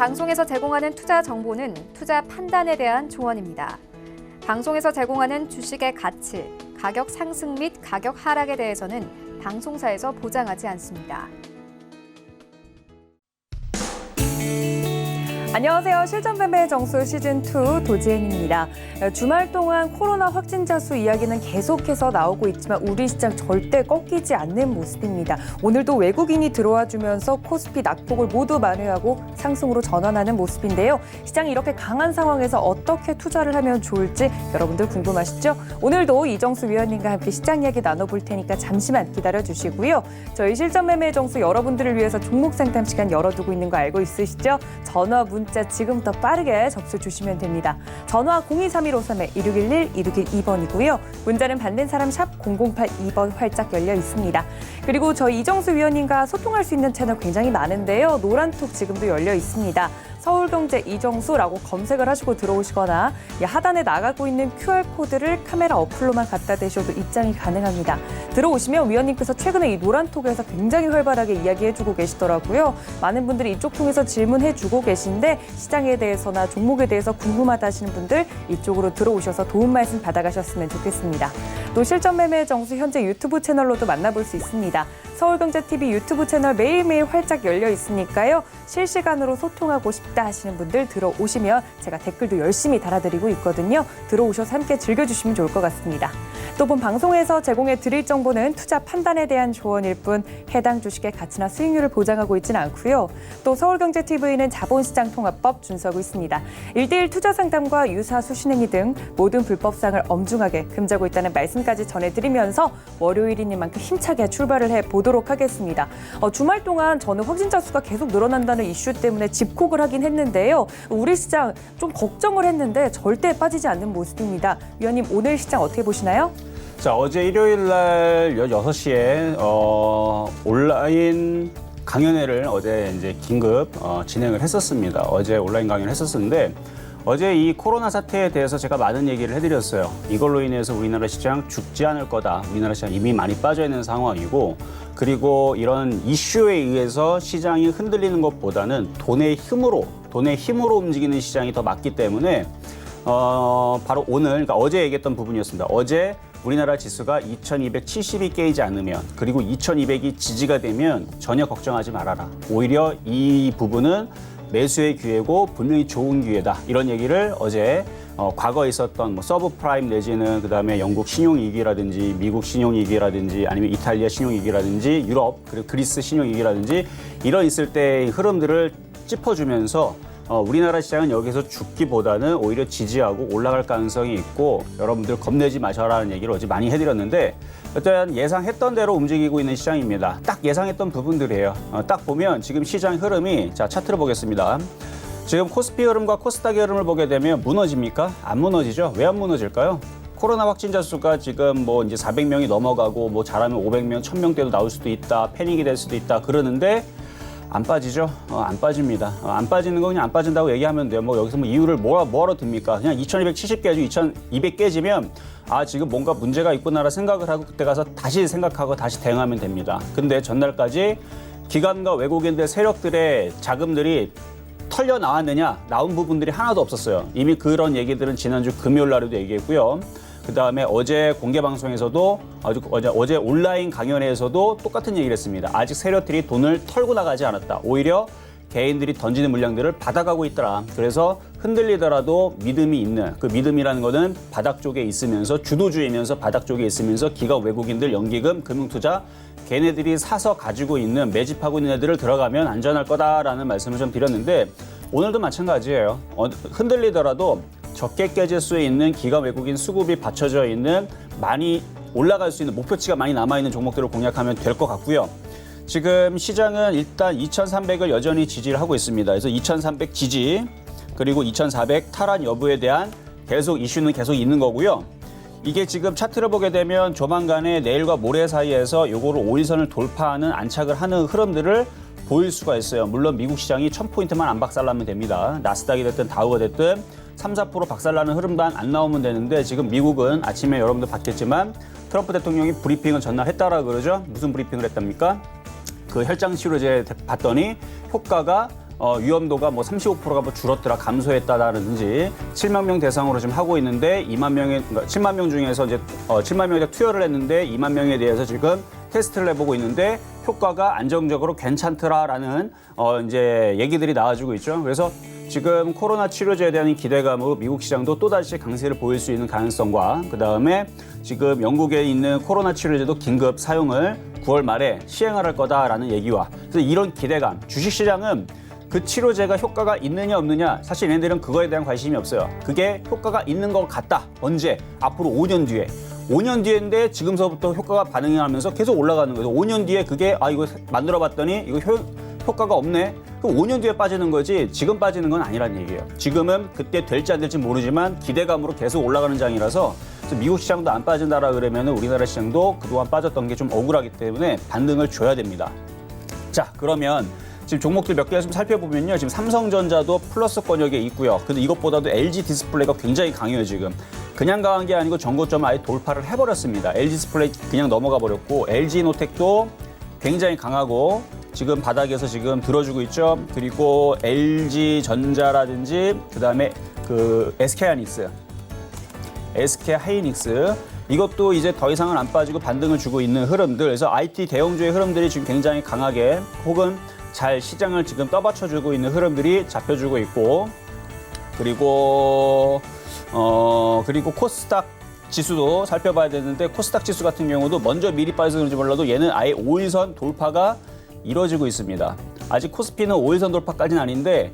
방송에서 제공하는 투자 정보는 투자 판단에 대한 조언입니다. 방송에서 제공하는 주식의 가치, 가격 상승 및 가격 하락에 대해서는 방송사에서 보장하지 않습니다. 안녕하세요. 실전매매 정수 시즌2 도지은입니다. 주말 동안 코로나 확진자 수 이야기는 계속해서 나오고 있지만 우리 시장 절대 꺾이지 않는 모습입니다. 오늘도 외국인이 들어와 주면서 코스피 낙폭을 모두 만회하고 상승으로 전환하는 모습인데요. 시장이 이렇게 강한 상황에서 어떻게 투자를 하면 좋을지 여러분들 궁금하시죠? 오늘도 이정수 위원님과 함께 시장 이야기 나눠볼 테니까 잠시만 기다려주시고요. 저희 실전매매 정수 여러분들을 위해서 종목 상담 시간 열어두고 있는 거 알고 있으시죠? 전화, 문자 지금부터 빠르게 접수 주시면 됩니다. 전화 023153-1611-2612번이고요. 문자는 받는 사람 샵 0082번 활짝 열려 있습니다. 그리고 저희 이정수 위원님과 소통할 수 있는 채널 굉장히 많은데요. 노란톡 지금도 열려 있습니다. 서울경제 이정수라고 검색을 하시고 들어오시거나 하단에 나가고 있는 QR코드를 카메라 어플로만 갖다 대셔도 입장이 가능합니다. 들어오시면 위원님께서 최근에 이 노란톡에서 굉장히 활발하게 이야기해주고 계시더라고요. 많은 분들이 이쪽 통해서 질문해주고 계신데 시장에 대해서나 종목에 대해서 궁금하다 하시는 분들 이쪽으로 들어오셔서 도움 말씀 받아가셨으면 좋겠습니다. 또 실전매매 정수 현재 유튜브 채널로도 만나볼 수 있습니다. 서울경제TV 유튜브 채널 매일매일 활짝 열려 있으니까요. 실시간으로 소통하고 싶다 하시는 분들 들어오시면 제가 댓글도 열심히 달아드리고 있거든요. 들어오셔서 함께 즐겨주시면 좋을 것 같습니다. 또 본 방송에서 제공해 드릴 정보는 투자 판단에 대한 조언일 뿐 해당 주식의 가치나 수익률을 보장하고 있지는 않고요. 또 서울경제TV는 자본시장통합법 준수하고 있습니다. 1:1 투자 상담과 유사 수신행위 등 모든 불법상을 엄중하게 금지하고 있다는 말씀까지 전해드리면서 월요일이니만큼 힘차게 출발을 해보도록 하겠습니다. 주말 동안 저는 확진자 수가 계속 늘어난다는 이슈 때문에 집콕을 하긴 했는데요. 우리 시장 좀 걱정을 했는데 절대 빠지지 않는 모습입니다. 위원님 오늘 시장 어떻게 보시나요? 자, 어제 일요일 날 6시에 온라인 강연회를 어제 이제 긴급 진행을 했었습니다. 어제 온라인 강연을 했었는데 어제 이 코로나 사태에 대해서 제가 많은 얘기를 해드렸어요. 이걸로 인해서 우리나라 시장 죽지 않을 거다. 우리나라 시장 이미 많이 빠져 있는 상황이고 그리고 이런 이슈에 의해서 시장이 흔들리는 것보다는 돈의 힘으로 움직이는 시장이 더 맞기 때문에 바로 오늘, 그러니까 어제 얘기했던 부분이었습니다. 어제 우리나라 지수가 2270이 깨지지 않으면 그리고 2200이 지지가 되면 전혀 걱정하지 말아라. 오히려 이 부분은 매수의 기회고 분명히 좋은 기회다. 이런 얘기를 어제 과거에 있었던 뭐 서브프라임 내지는 그다음에 영국 신용위기라든지 미국 신용위기라든지 아니면 이탈리아 신용위기라든지 유럽 그리고 그리스 신용위기라든지 이런 있을 때의 흐름들을 짚어주면서 우리나라 시장은 여기서 죽기보다는 오히려 지지하고 올라갈 가능성이 있고 여러분들 겁내지 마셔라는 얘기를 어제 많이 해드렸는데 일단 예상했던 대로 움직이고 있는 시장입니다. 딱 예상했던 부분들이에요. 딱 보면 지금 시장 흐름이 자 차트를 보겠습니다. 지금 코스피 흐름과 코스닥의 흐름을 보게 되면 무너집니까? 안 무너지죠? 왜 안 무너질까요? 코로나 확진자 수가 지금 뭐 이제 400명이 넘어가고 뭐 잘하면 500명, 1000명대도 나올 수도 있다, 패닉이 될 수도 있다 그러는데 안 빠지죠? 안 빠집니다. 안 빠지는 거 그냥 안 빠진다고 얘기하면 돼요. 뭐 여기서 뭐 이유를 뭐하러 듭니까? 그냥 2270 깨지고 2200 깨지면 지금 뭔가 문제가 있구나라 생각을 하고 그때 가서 다시 생각하고 다시 대응하면 됩니다. 근데 전날까지 기관과 외국인들 세력들의 자금들이 털려 나왔느냐? 나온 부분들이 하나도 없었어요. 이미 그런 얘기들은 지난주 금요일 날에도 얘기했고요. 그다음에 어제 공개 방송에서도 어제 온라인 강연회에서도 똑같은 얘기를 했습니다. 아직 세력들이 돈을 털고 나가지 않았다. 오히려 개인들이 던지는 물량들을 받아가고 있더라. 그래서 흔들리더라도 믿음이 있는 그 믿음이라는 거는 바닥 쪽에 있으면서 주도주의면서 바닥 쪽에 있으면서 기관 외국인들 연기금 금융투자 걔네들이 사서 가지고 있는 매집하고 있는 애들을 들어가면 안전할 거다라는 말씀을 좀 드렸는데 오늘도 마찬가지예요. 흔들리더라도 적게 깨질 수 있는 기관 외국인 수급이 받쳐져 있는 많이 올라갈 수 있는 목표치가 많이 남아있는 종목들을 공략하면 될 것 같고요. 지금 시장은 일단 2300을 여전히 지지를 하고 있습니다. 그래서 2300 지지 그리고 2400 탈환 여부에 대한 계속 이슈는 계속 있는 거고요. 이게 지금 차트를 보게 되면 조만간에 내일과 모레 사이에서 요거를 5일선을 돌파하는 안착을 하는 흐름들을 보일 수가 있어요. 물론 미국 시장이 1000포인트만 안 박살나면 됩니다. 나스닥이 됐든 다우가 됐든 3, 4% 박살나는 흐름만 안 나오면 되는데 지금 미국은 아침에 여러분들 봤겠지만 트럼프 대통령이 브리핑을 전날 했다라 그러죠. 무슨 브리핑을 했답니까? 그 혈장 치료제 봤더니 효과가 위험도가 뭐 35%가 뭐 줄었더라, 감소했다라든지 7만 명 대상으로 지금 하고 있는데 7만 명 중에서 이제 7만 명에 투여를 했는데 2만 명에 대해서 지금 테스트를 해보고 있는데 효과가 안정적으로 괜찮더라라는 이제 얘기들이 나와주고 있죠. 그래서 지금 코로나 치료제에 대한 기대감으로 미국 시장도 또다시 강세를 보일 수 있는 가능성과 그다음에 지금 영국에 있는 코로나 치료제도 긴급 사용을 9월 말에 시행을 할 거다라는 얘기와 그래서 이런 기대감, 주식시장은 그 치료제가 효과가 있느냐 없느냐 사실 얘네들은 그거에 대한 관심이 없어요. 그게 효과가 있는 것 같다. 언제? 앞으로 5년 뒤에. 5년 뒤인데 지금서부터 효과가 반응하면서 계속 올라가는 거죠. 5년 뒤에 그게 이거 만들어봤더니 이거 효과가 없네. 그럼 5년 뒤에 빠지는 거지 지금 빠지는 건 아니란 얘기예요. 지금은 그때 될지 안 될지 모르지만 기대감으로 계속 올라가는 장이라서 미국 시장도 안 빠진다라 그러면 우리나라 시장도 그동안 빠졌던 게 좀 억울하기 때문에 반등을 줘야 됩니다. 자, 그러면 지금 종목들 몇 개 좀 살펴보면요. 지금 삼성전자도 플러스 권역에 있고요. 근데 이것보다도 LG 디스플레이가 굉장히 강해요, 지금. 그냥 강한 게 아니고 전고점 아예 돌파를 해버렸습니다. LG 디스플레이 그냥 넘어가 버렸고 LG노텍도 굉장히 강하고 지금 바닥에서 지금 들어주고 있죠. 그리고 LG전자라든지 그다음에 그 SK하이닉스 이것도 이제 더 이상은 안 빠지고 반등을 주고 있는 흐름들. 그래서 IT 대형주의 흐름들이 지금 굉장히 강하게 혹은 잘 시장을 지금 떠받쳐주고 있는 흐름들이 잡혀주고 있고 그리고 코스닥 지수도 살펴봐야 되는데 코스닥 지수 같은 경우도 먼저 미리 빠져서 그런지 몰라도 얘는 아예 5일선 돌파가 이루어지고 있습니다. 아직 코스피는 5일선 돌파까지는 아닌데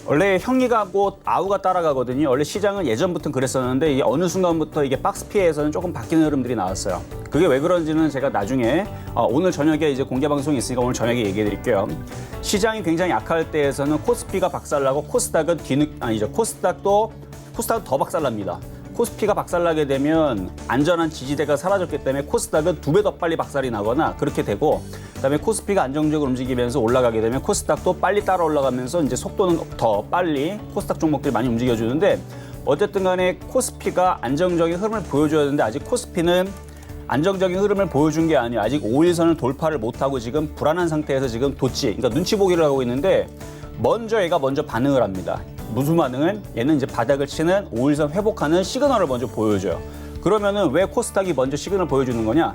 원래 형이가고 아우가 따라가거든요. 원래 시장은 예전부터 그랬었는데 이게 어느 순간부터 이게 박스피에서는 조금 바뀌는 흐름들이 나왔어요. 그게 왜 그런지는 제가 나중에 오늘 저녁에 이제 공개 방송이 있으니까 오늘 저녁에 얘기해 드릴게요. 시장이 굉장히 약할 때에서는 코스피가 박살나고 코스닥은 코스닥도 더 박살납니다. 코스피가 박살나게 되면 안전한 지지대가 사라졌기 때문에 코스닥은 2배 더 빨리 박살이 나거나 그렇게 되고 그다음에 코스피가 안정적으로 움직이면서 올라가게 되면 코스닥도 빨리 따라 올라가면서 이제 속도는 더 빨리 코스닥 종목들이 많이 움직여주는데 어쨌든 간에 코스피가 안정적인 흐름을 보여줘야 되는데 아직 코스피는 안정적인 흐름을 보여준 게 아니에요. 아직 5일선을 돌파를 못하고 지금 불안한 상태에서 지금 그러니까 눈치 보기를 하고 있는데 얘가 먼저 반응을 합니다. 무슨 반응은? 얘는 이제 바닥을 치는 5일선 회복하는 시그널을 먼저 보여줘요. 그러면은 왜 코스닥이 먼저 시그널 보여주는 거냐?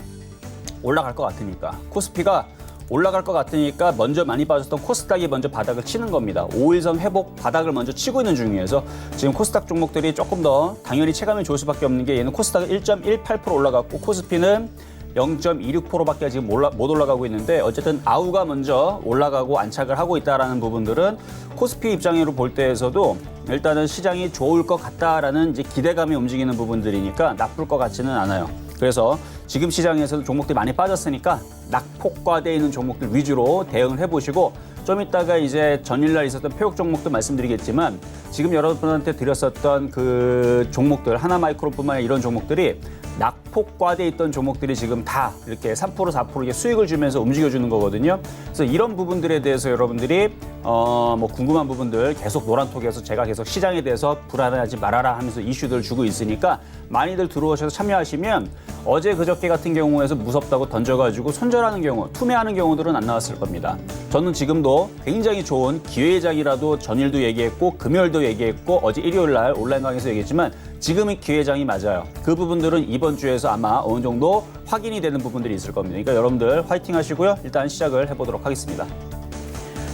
올라갈 것 같으니까. 코스피가 올라갈 것 같으니까 먼저 많이 빠졌던 코스닥이 먼저 바닥을 치는 겁니다. 5일선 회복 바닥을 먼저 치고 있는 중이어서 지금 코스닥 종목들이 조금 더 당연히 체감이 좋을 수밖에 없는 게 얘는 코스닥은 1.18% 올라갔고 코스피는 0.26%밖에 지금 못 올라가고 있는데 어쨌든 아우가 먼저 올라가고 안착을 하고 있다라는 부분들은 코스피 입장으로 볼 때에서도 일단은 시장이 좋을 것 같다라는 이제 기대감이 움직이는 부분들이니까 나쁠 것 같지는 않아요. 그래서 지금 시장에서도 종목들이 많이 빠졌으니까 낙폭과대에 있는 종목들 위주로 대응을 해보시고 좀 이따가 이제 전일날 있었던 폐역 종목도 말씀드리겠지만 지금 여러분한테 드렸었던 그 종목들 하나마이크론뿐만 아니라 이런 종목들이 낙폭과대에 있던 종목들이 지금 다 이렇게 3% 4% 수익을 주면서 움직여주는 거거든요. 그래서 이런 부분들에 대해서 여러분들이 궁금한 부분들 계속 노란톡에서 제가 계속 시장에 대해서 불안하지 말아라 하면서 이슈들 주고 있으니까 많이들 들어오셔서 참여하시면 어제 그저께 같은 경우에서 무섭다고 던져가지고 손절하는 경우, 투매하는 경우들은 안 나왔을 겁니다. 저는 지금도 굉장히 좋은 기회장이라도 전일도 얘기했고 금요일도 얘기했고 어제 일요일 날 온라인 강의에서 얘기했지만 지금이 기회장이 맞아요. 그 부분들은 이번 주에서 아마 어느 정도 확인이 되는 부분들이 있을 겁니다. 그러니까 여러분들 화이팅 하시고요. 일단 시작을 해보도록 하겠습니다.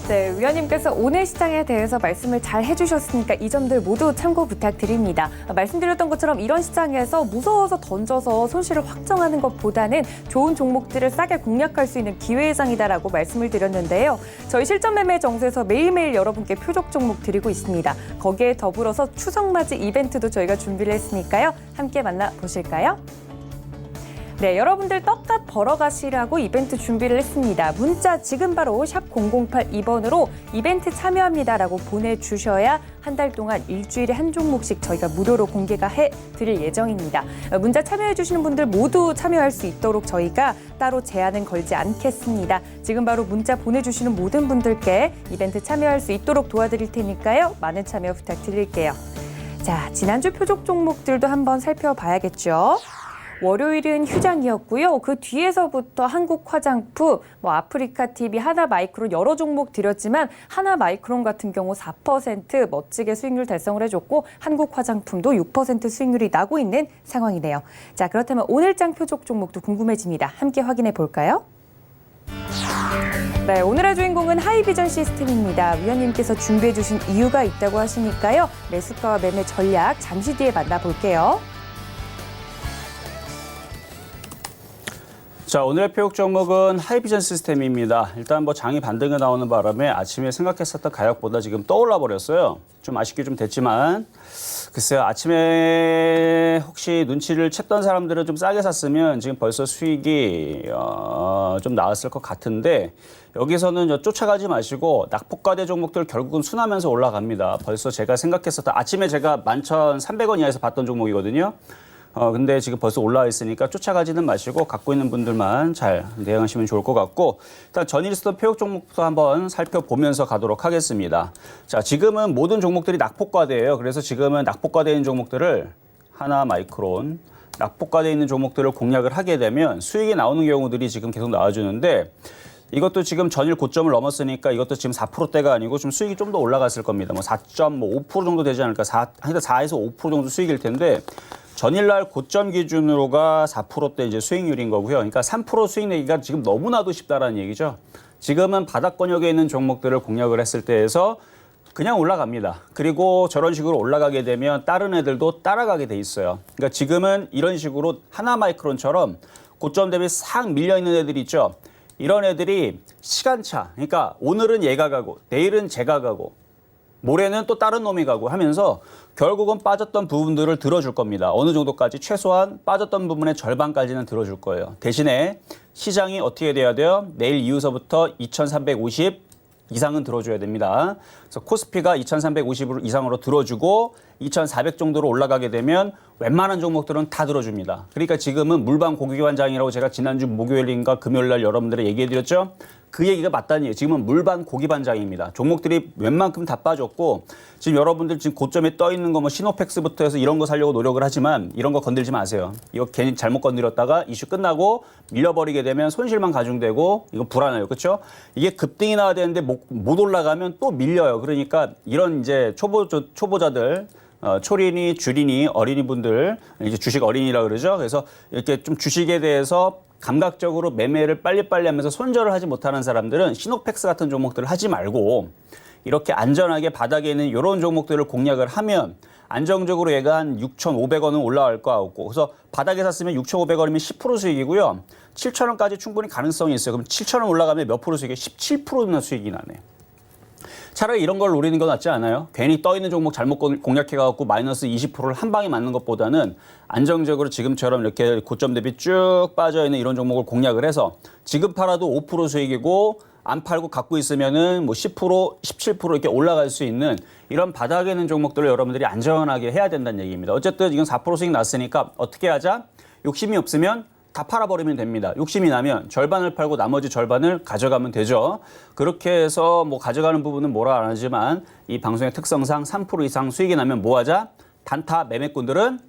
네, 위원님께서 오늘 시장에 대해서 말씀을 잘 해주셨으니까 이 점들 모두 참고 부탁드립니다. 말씀드렸던 것처럼 이런 시장에서 무서워서 던져서 손실을 확정하는 것보다는 좋은 종목들을 싸게 공략할 수 있는 기회장이다라고 말씀을 드렸는데요. 저희 실전 매매 정수에서 매일매일 여러분께 표적 종목 드리고 있습니다. 거기에 더불어서 추석맞이 이벤트도 저희가 준비를 했으니까요. 함께 만나보실까요? 네, 여러분들 떡값 벌어가시라고 이벤트 준비를 했습니다. 문자 지금 바로 샵 0082번으로 이벤트 참여합니다라고 보내주셔야 한 달 동안 일주일에 한 종목씩 저희가 무료로 공개가 해드릴 예정입니다. 문자 참여해주시는 분들 모두 참여할 수 있도록 저희가 따로 제한은 걸지 않겠습니다. 지금 바로 문자 보내주시는 모든 분들께 이벤트 참여할 수 있도록 도와드릴 테니까요. 많은 참여 부탁드릴게요. 자, 지난주 표적 종목들도 한번 살펴봐야겠죠. 월요일은 휴장이었고요. 그 뒤에서부터 한국화장품, 아프리카TV, 하나마이크론 여러 종목 드렸지만 하나마이크론 같은 경우 4% 멋지게 수익률 달성을 해줬고 한국화장품도 6% 수익률이 나고 있는 상황이네요. 자, 그렇다면 오늘장 표적 종목도 궁금해집니다. 함께 확인해 볼까요? 네, 오늘의 주인공은 하이비전 시스템입니다. 위원님께서 준비해 주신 이유가 있다고 하시니까요. 매수가와 매매 전략 잠시 뒤에 만나볼게요. 자, 오늘의 표적 종목은 하이비전 시스템입니다. 일단 장이 반등이 나오는 바람에 아침에 생각했었던 가격보다 지금 떠올라 버렸어요. 좀 아쉽게 좀 됐지만 글쎄요, 아침에 혹시 눈치를 챘던 사람들은 좀 싸게 샀으면 지금 벌써 수익이 좀 나왔을 것 같은데 여기서는 쫓아가지 마시고 낙폭과대 종목들 결국은 순하면서 올라갑니다. 벌써 제가 생각했었던 아침에 제가 11,300원 이하에서 봤던 종목이거든요. 근데 지금 벌써 올라와 있으니까 쫓아가지는 마시고 갖고 있는 분들만 잘 대응하시면 좋을 것 같고 일단 전일수도 표적 종목부터 한번 살펴보면서 가도록 하겠습니다. 자, 지금은 모든 종목들이 낙폭과대예요. 그래서 지금은 낙폭과대에 있는 종목들을 하나마이크론, 낙폭과대에 있는 종목들을 공략을 하게 되면 수익이 나오는 경우들이 지금 계속 나와주는데 이것도 지금 전일 고점을 넘었으니까 이것도 지금 4%대가 아니고 좀 수익이 좀 더 올라갔을 겁니다. 4.5% 정도 되지 않을까? 4에서 5% 정도 수익일 텐데 전일날 고점 기준으로가 4%대 이제 수익률인 거고요. 그러니까 3% 수익 내기가 지금 너무나도 쉽다라는 얘기죠. 지금은 바닥권역에 있는 종목들을 공략을 했을 때에서 그냥 올라갑니다. 그리고 저런 식으로 올라가게 되면 다른 애들도 따라가게 돼 있어요. 그러니까 지금은 이런 식으로 하나마이크론처럼 고점 대비 싹 밀려 있는 애들이 있죠. 이런 애들이 시간차, 그러니까 오늘은 얘가 가고 내일은 제가 가고 모레는 또 다른 놈이 가고 하면서 결국은 빠졌던 부분들을 들어줄 겁니다. 어느 정도까지 최소한 빠졌던 부분의 절반까지는 들어줄 거예요. 대신에 시장이 어떻게 돼야 돼요? 내일 이후서부터 2350 이상은 들어줘야 됩니다. 그래서 코스피가 2350 이상으로 들어주고 2400 정도로 올라가게 되면 웬만한 종목들은 다 들어줍니다. 그러니까 지금은 물방 고기반장이라고 제가 지난주 목요일인가 금요일날 여러분들에게 얘기해드렸죠. 그 얘기가 맞다는 얘기예요. 지금은 물반 고기반장입니다. 종목들이 웬만큼 다 빠졌고 지금 여러분들 지금 고점에 떠 있는 거 시노팩스부터 해서 이런 거 사려고 노력을 하지만 이런 거 건들지 마세요. 이거 괜히 잘못 건드렸다가 이슈 끝나고 밀려버리게 되면 손실만 가중되고 이거 불안해요. 그렇죠? 이게 급등이 나와야 되는데 못 올라가면 또 밀려요. 그러니까 이런 이제 초보자들 초린이, 주린이, 어린이 분들, 이제 주식 어린이라 그러죠. 그래서 이렇게 좀 주식에 대해서 감각적으로 매매를 빨리빨리 하면서 손절을 하지 못하는 사람들은 시노팩스 같은 종목들을 하지 말고 이렇게 안전하게 바닥에 있는 이런 종목들을 공략을 하면 안정적으로 얘가 한 6,500원은 올라갈 거 같고 그래서 바닥에 샀으면 6,500원이면 10% 수익이고요. 7,000원까지 충분히 가능성이 있어요. 그럼 7,000원 올라가면 몇 프로 수익이에요? 17%나 수익이 나네요. 차라리 이런 걸 노리는 건 낫지 않아요? 괜히 떠있는 종목 잘못 공략해갖고 마이너스 20%를 한 방에 맞는 것보다는 안정적으로 지금처럼 이렇게 고점 대비 쭉 빠져있는 이런 종목을 공략을 해서 지금 팔아도 5% 수익이고 안 팔고 갖고 있으면은 10%, 17% 이렇게 올라갈 수 있는 이런 바닥에 있는 종목들을 여러분들이 안전하게 해야 된다는 얘기입니다. 어쨌든 이건 4% 수익 났으니까 어떻게 하자? 욕심이 없으면 다 팔아버리면 됩니다. 욕심이 나면 절반을 팔고 나머지 절반을 가져가면 되죠. 그렇게 해서 가져가는 부분은 뭐라 안 하지만 이 방송의 특성상 3% 이상 수익이 나면 뭐 하자? 단타 매매꾼들은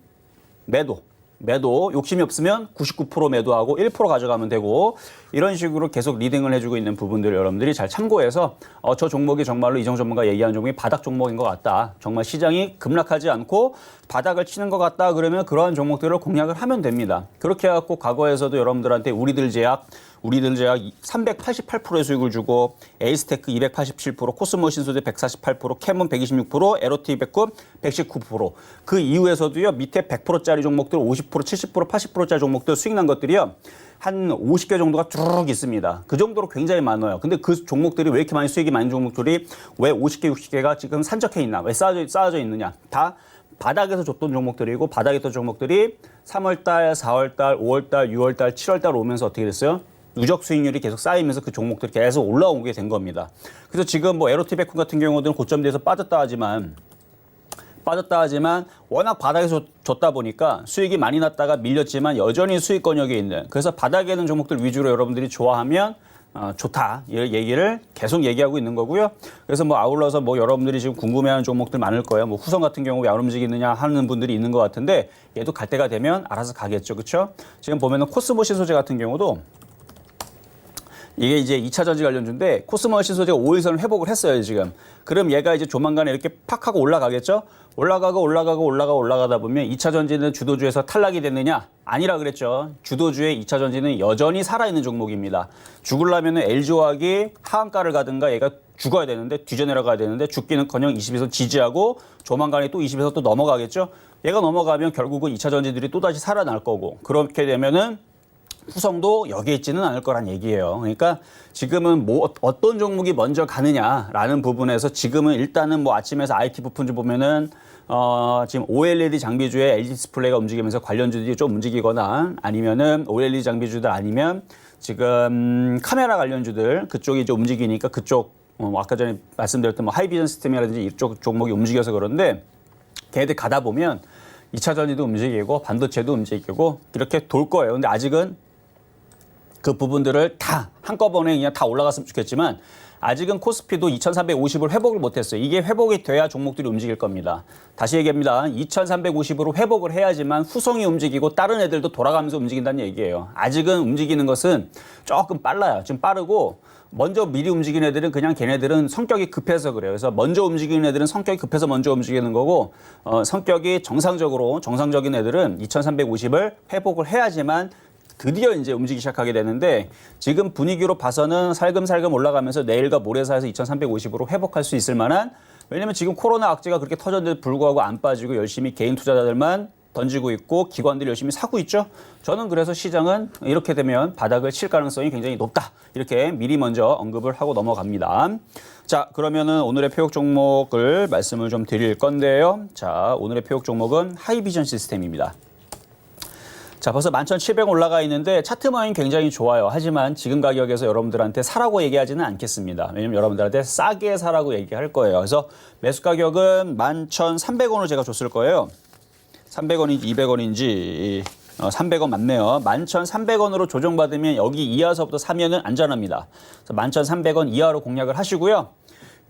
매도 욕심이 없으면 99% 매도하고 1% 가져가면 되고 이런 식으로 계속 리딩을 해주고 있는 부분들을 여러분들이 잘 참고해서 저 종목이 정말로 이정 전문가 얘기하는 종목이 바닥 종목인 것 같다. 정말 시장이 급락하지 않고 바닥을 치는 것 같다. 그러면 그러한 종목들을 공략을 하면 됩니다. 그렇게 해갖고 과거에서도 여러분들한테 우리들 제약 388%의 수익을 주고 에이스테크 287%, 코스모신소재 148%, 캐몬 126%, 에로티 109, 119%. 그 이후에서도요. 밑에 100%짜리 종목들 50%, 70%, 80%짜리 종목들 수익 난 것들이요. 한 50개 정도가 쭉 있습니다. 그 정도로 굉장히 많아요. 근데 그 종목들이 왜 이렇게 많이 수익이 많은 종목들이 왜 50개, 60개가 지금 산적해 있나? 왜 쌓아져 있느냐? 다 바닥에서 줬던 종목들이고 바닥에 있던 종목들이 3월달, 4월달, 5월달, 6월달, 7월달 오면서 어떻게 됐어요? 누적 수익률이 계속 쌓이면서 그 종목들이 계속 올라오게 된 겁니다. 그래서 지금 에로티베콘 같은 경우는 고점대에서 빠졌다 하지만 워낙 바닥에서 줬다 보니까 수익이 많이 났다가 밀렸지만 여전히 수익권역에 있는 그래서 바닥에 있는 종목들 위주로 여러분들이 좋아하면 좋다. 이 얘기를 계속 얘기하고 있는 거고요. 그래서 뭐 아울러서 뭐 여러분들이 지금 궁금해하는 종목들 많을 거예요. 뭐 후성 같은 경우 왜 안 움직이느냐 하는 분들이 있는 것 같은데 얘도 갈 때가 되면 알아서 가겠죠. 그렇죠? 지금 보면은 코스모 신소재 같은 경우도 이게 이제 2차 전지 관련주인데 코스모 신소재가 5일선을 회복을 했어요, 지금. 그럼 얘가 이제 조만간에 이렇게 팍 하고 올라가겠죠? 올라가다 보면 2차 전지는 주도주에서 탈락이 됐느냐? 아니라 그랬죠. 주도주의 2차 전지는 여전히 살아있는 종목입니다. 죽으려면 LG화학이 하한가를 가든가 얘가 죽어야 되는데 뒤져내려가야 되는데 죽기는커녕 20에서 지지하고 조만간에 또 20에서 또 넘어가겠죠. 얘가 넘어가면 결국은 2차 전지들이 또다시 살아날 거고 그렇게 되면은 후성도 여기에 있지는 않을 거란 얘기예요. 그러니까 지금은 뭐 어떤 종목이 먼저 가느냐라는 부분에서 지금은 일단은 뭐 아침에서 IT 부품주 보면은 지금 OLED 장비주의 LG 디스플레이가 움직이면서 관련주들이 좀 움직이거나 아니면은 OLED 장비주들 아니면 지금 카메라 관련주들 그쪽이 좀 움직이니까 그쪽 아까 전에 말씀드렸던 뭐 하이비전 시스템이라든지 이쪽 종목이 움직여서 그런데 걔네들 가다 보면 2차 전지도 움직이고 반도체도 움직이고 이렇게 돌 거예요. 근데 아직은 그 부분들을 다 한꺼번에 그냥 다 올라갔으면 좋겠지만 아직은 코스피도 2350을 회복을 못했어요. 이게 회복이 돼야 종목들이 움직일 겁니다. 다시 얘기합니다. 2350으로 회복을 해야지만 후성이 움직이고 다른 애들도 돌아가면서 움직인다는 얘기예요. 아직은 움직이는 것은 조금 빨라요. 지금 빠르고 먼저 미리 움직이는 애들은 그냥 걔네들은 성격이 급해서 그래요. 그래서 먼저 움직이는 애들은 성격이 급해서 먼저 움직이는 거고 성격이 정상적인 애들은 2350을 회복을 해야지만 드디어 이제 움직이기 시작하게 되는데 지금 분위기로 봐서는 살금살금 올라가면서 내일과 모레 사이에서 2350으로 회복할 수 있을 만한 왜냐면 지금 코로나 악재가 그렇게 터졌는데도 불구하고 안 빠지고 열심히 개인 투자자들만 던지고 있고 기관들이 열심히 사고 있죠. 저는 그래서 시장은 이렇게 되면 바닥을 칠 가능성이 굉장히 높다. 이렇게 미리 먼저 언급을 하고 넘어갑니다. 자, 그러면은 오늘의 표역 종목을 말씀을 좀 드릴 건데요. 자, 오늘의 표역 종목은 하이비전 시스템입니다. 자, 벌써 11,700원 올라가 있는데 차트 모양이 굉장히 좋아요. 하지만 지금 가격에서 여러분들한테 사라고 얘기하지는 않겠습니다. 왜냐면 여러분들한테 싸게 사라고 얘기할 거예요. 그래서 매수 가격은 11,300원을 제가 줬을 거예요. 300원인지 200원인지 300원 맞네요. 11,300원으로 조정받으면 여기 이하서부터 사면은 안전합니다. 그래서 11,300원 이하로 공략을 하시고요.